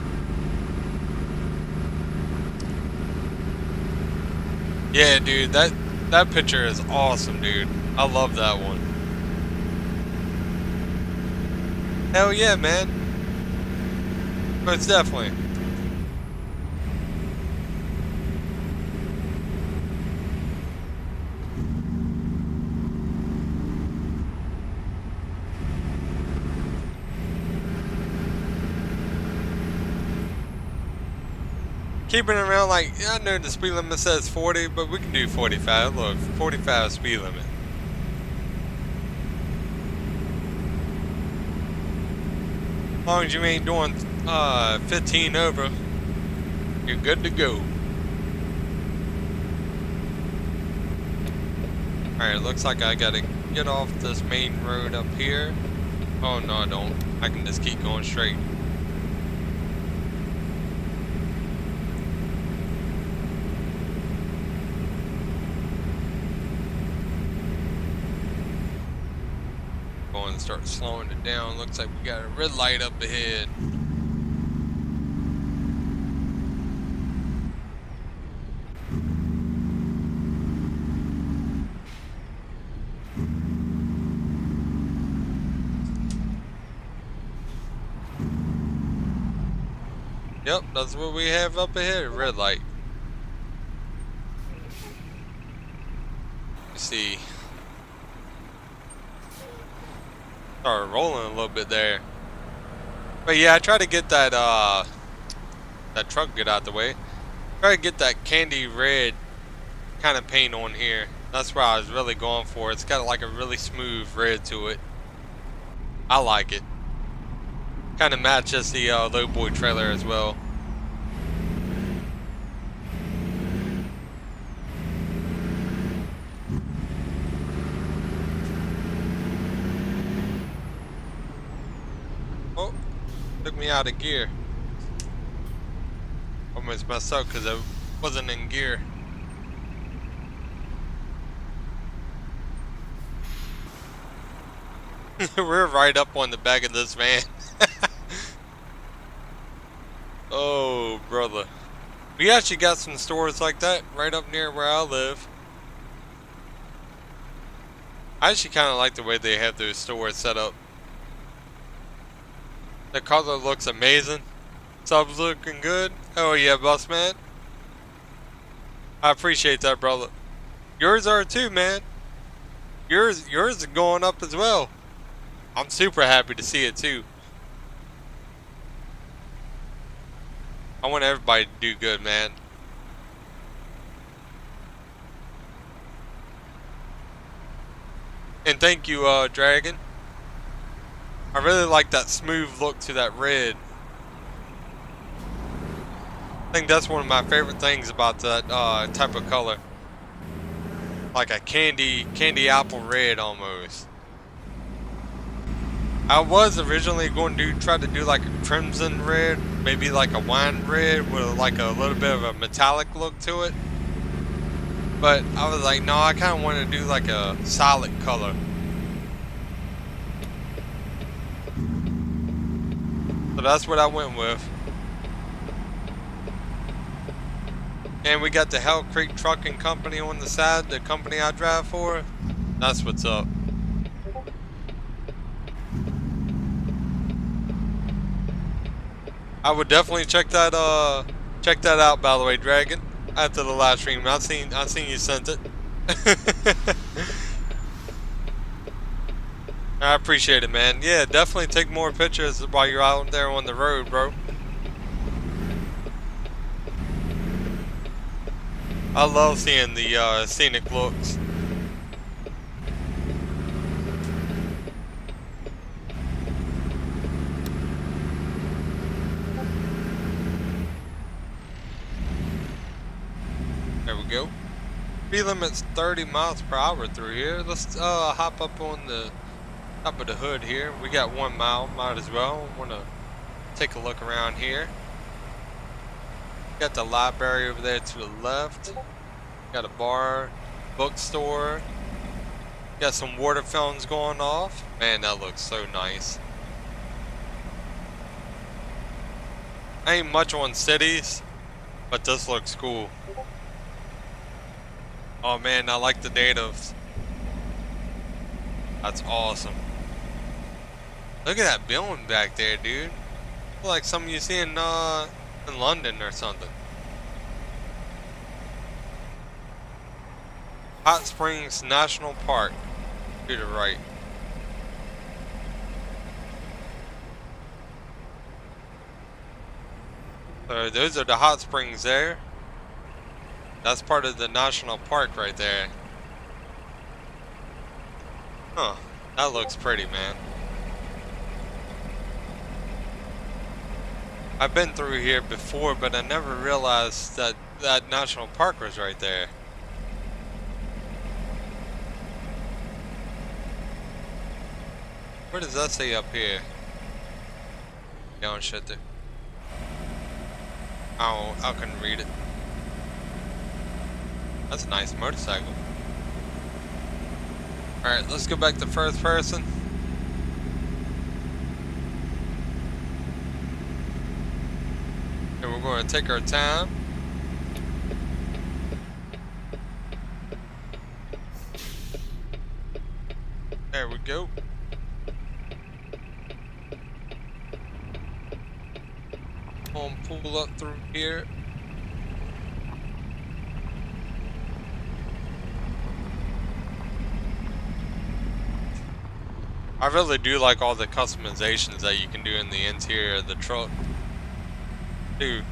Yeah, dude, that picture is awesome, dude. I love that one. Hell yeah, man. Most definitely. Keeping it around, like, I know the speed limit says 40, but we can do 45. Look, 45 speed limit. As long as you ain't doing 15 over, you're good to go. Alright, looks like I gotta get off this main road up here. Oh no, I don't. I can just keep going straight. Going to start slowing it down. Looks like we got a red light up ahead. Yep, that's what we have up ahead, a red light. You see. Started rolling a little bit there. But yeah, I try to get that that truck get out the way. Try to get that candy red kind of paint on here. That's what I was really going for. It's got like a really smooth red to it. I like it. Kind of matches the lowboy trailer as well. Oh, took me out of gear. Almost messed up because I wasn't in gear. We're right up on the back of this van. Oh, brother. We actually got some stores like that right up near where I live. I actually kind of like the way they have those stores set up. The color looks amazing. Sub's looking good. Oh yeah, boss man. I appreciate that, brother. Yours are too, man. Yours is going up as well. I'm super happy to see it too. I want everybody to do good, man. And thank you, Dragon. I really like that smooth look to that red. I think that's one of my favorite things about that type of color. Like a candy apple red almost. I was originally going to try to do like a crimson red, maybe like a wine red with like a little bit of a metallic look to it. But I was like, no, I kind of want to do like a solid color. So that's what I went with. And we got the Hell Creek Trucking Company on the side, the company I drive for. That's what's up. I would definitely check that out, by the way, Dragon. After the live stream, I seen you sent it. I appreciate it, man. Yeah, definitely take more pictures while you're out there on the road, bro. I love seeing the scenic looks. There we go. Speed limit's 30 miles per hour through here. Let's hop up on the top of the hood here. We got 1 mile, might as well. Want to take a look around here. Got the library over there to the left. Got a bar, bookstore. Got some water fountains going off. Man, that looks so nice. I ain't much on cities, but this looks cool. Oh man, I like the natives. That's awesome. Look at that building back there, dude. Like something you see in London or something. Hot Springs National Park to the right. So those are the hot springs there. That's part of the national park right there. Huh, that looks pretty, man. I've been through here before, but I never realized that that national park was right there. What does that say up here? Downshitter. Oh, I couldn't read it. That's a nice motorcycle. Alright, let's go back to first person. And we're going to take our time. There we go. Pull up through here. I really do like all the customizations that you can do in the interior of the truck. Dude.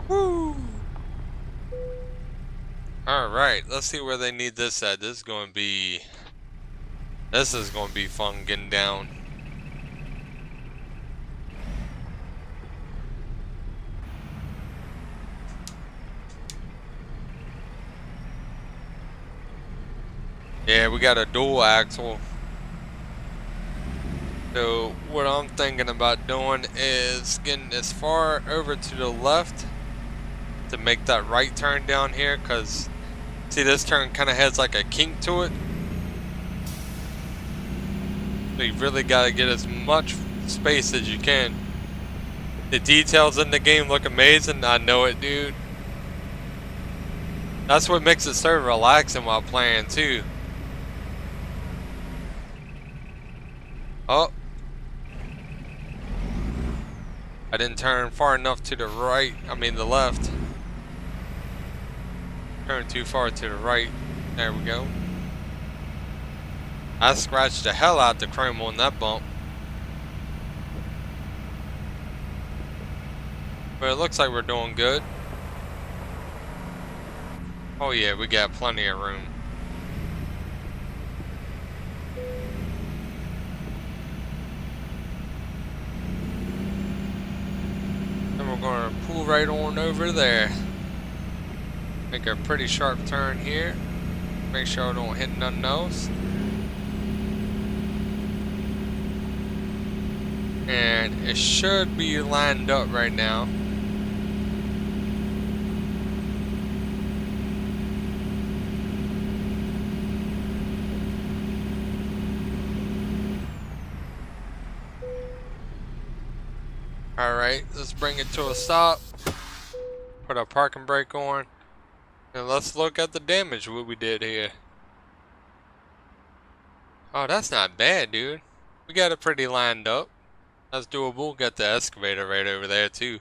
Woo! Alright, let's see where they need this at. This is going to be fun getting down. Yeah, we got a dual axle. So what I'm thinking about doing is getting as far over to the left to make that right turn down here, because see, this turn kind of has like a kink to it. So you really got to get as much space as you can. The details in the game look amazing. I know it, dude. That's what makes it so relaxing while playing too. Oh. I didn't turn far enough to the right. I mean the left. Turn too far to the right. There we go. I scratched the hell out the chrome on that bump. But it looks like we're doing good. Oh yeah, we got plenty of room. And we're gonna pull right on over there. Make a pretty sharp turn here. Make sure I don't hit nothing else. And it should be lined up right now. Alright, let's bring it to a stop. Put our parking brake on. And let's look at the damage what we did here. Oh, that's not bad, dude. We got it pretty lined up. That's doable. Got the excavator right over there too.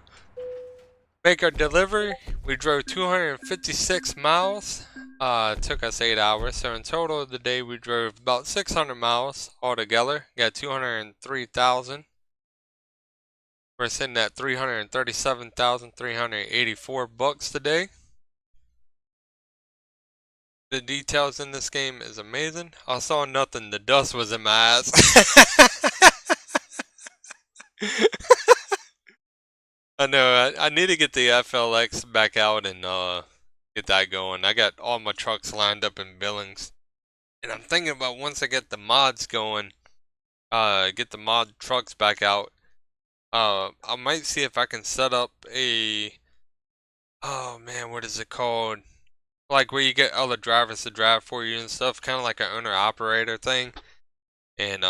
Make our delivery. We drove 256 miles. Took us 8 hours. So in total of the day we drove about 600 miles altogether. Got 203,000. We're sitting at 337,384 bucks today. The details in this game is amazing. I saw nothing. The dust was in my eyes. I know. I need to get the FLX back out and get that going. I got all my trucks lined up in Billings, and I'm thinking about once I get the mods going, get the mod trucks back out. I might see if I can set up a. Oh man, what is it called? Like where you get other drivers to drive for you and stuff, kind of like an owner-operator thing, and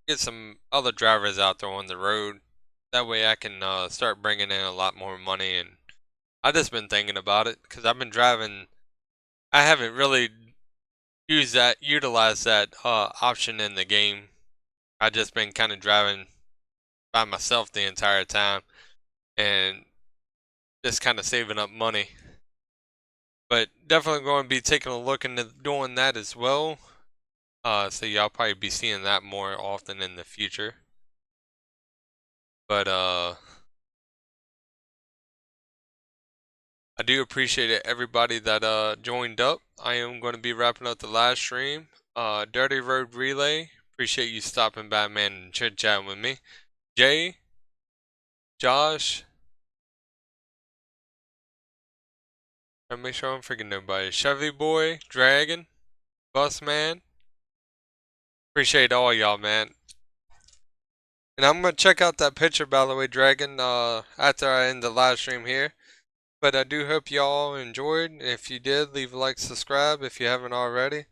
get some other drivers out there on the road. That way I can start bringing in a lot more money, and I just been thinking about it because I've been driving. I haven't really utilized that option in the game. I just been kind of driving by myself the entire time, and just kind of saving up money. But definitely going to be taking a look into doing that as well. So y'all probably be seeing that more often in the future. But I do appreciate it, everybody that joined up. I am going to be wrapping up the live stream. Dirty Road Relay. Appreciate you stopping by, man, and chit chatting with me. Jay, Josh, Trying to make sure I don't forget nobody. Chevy Boy, Dragon, Bus Man. Appreciate all y'all, man. And I'm gonna check out that picture, by the way, Dragon, after I end the live stream here. But I do hope y'all enjoyed. If you did, leave a like, subscribe if you haven't already.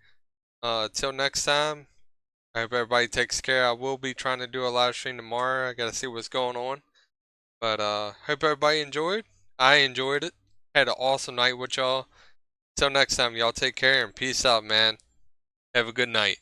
Till next time, I hope everybody takes care. I will be trying to do a live stream tomorrow. I gotta see what's going on. But hope everybody enjoyed. I enjoyed it. Had an awesome night with y'all. Till next time, y'all take care and peace out, man. Have a good night.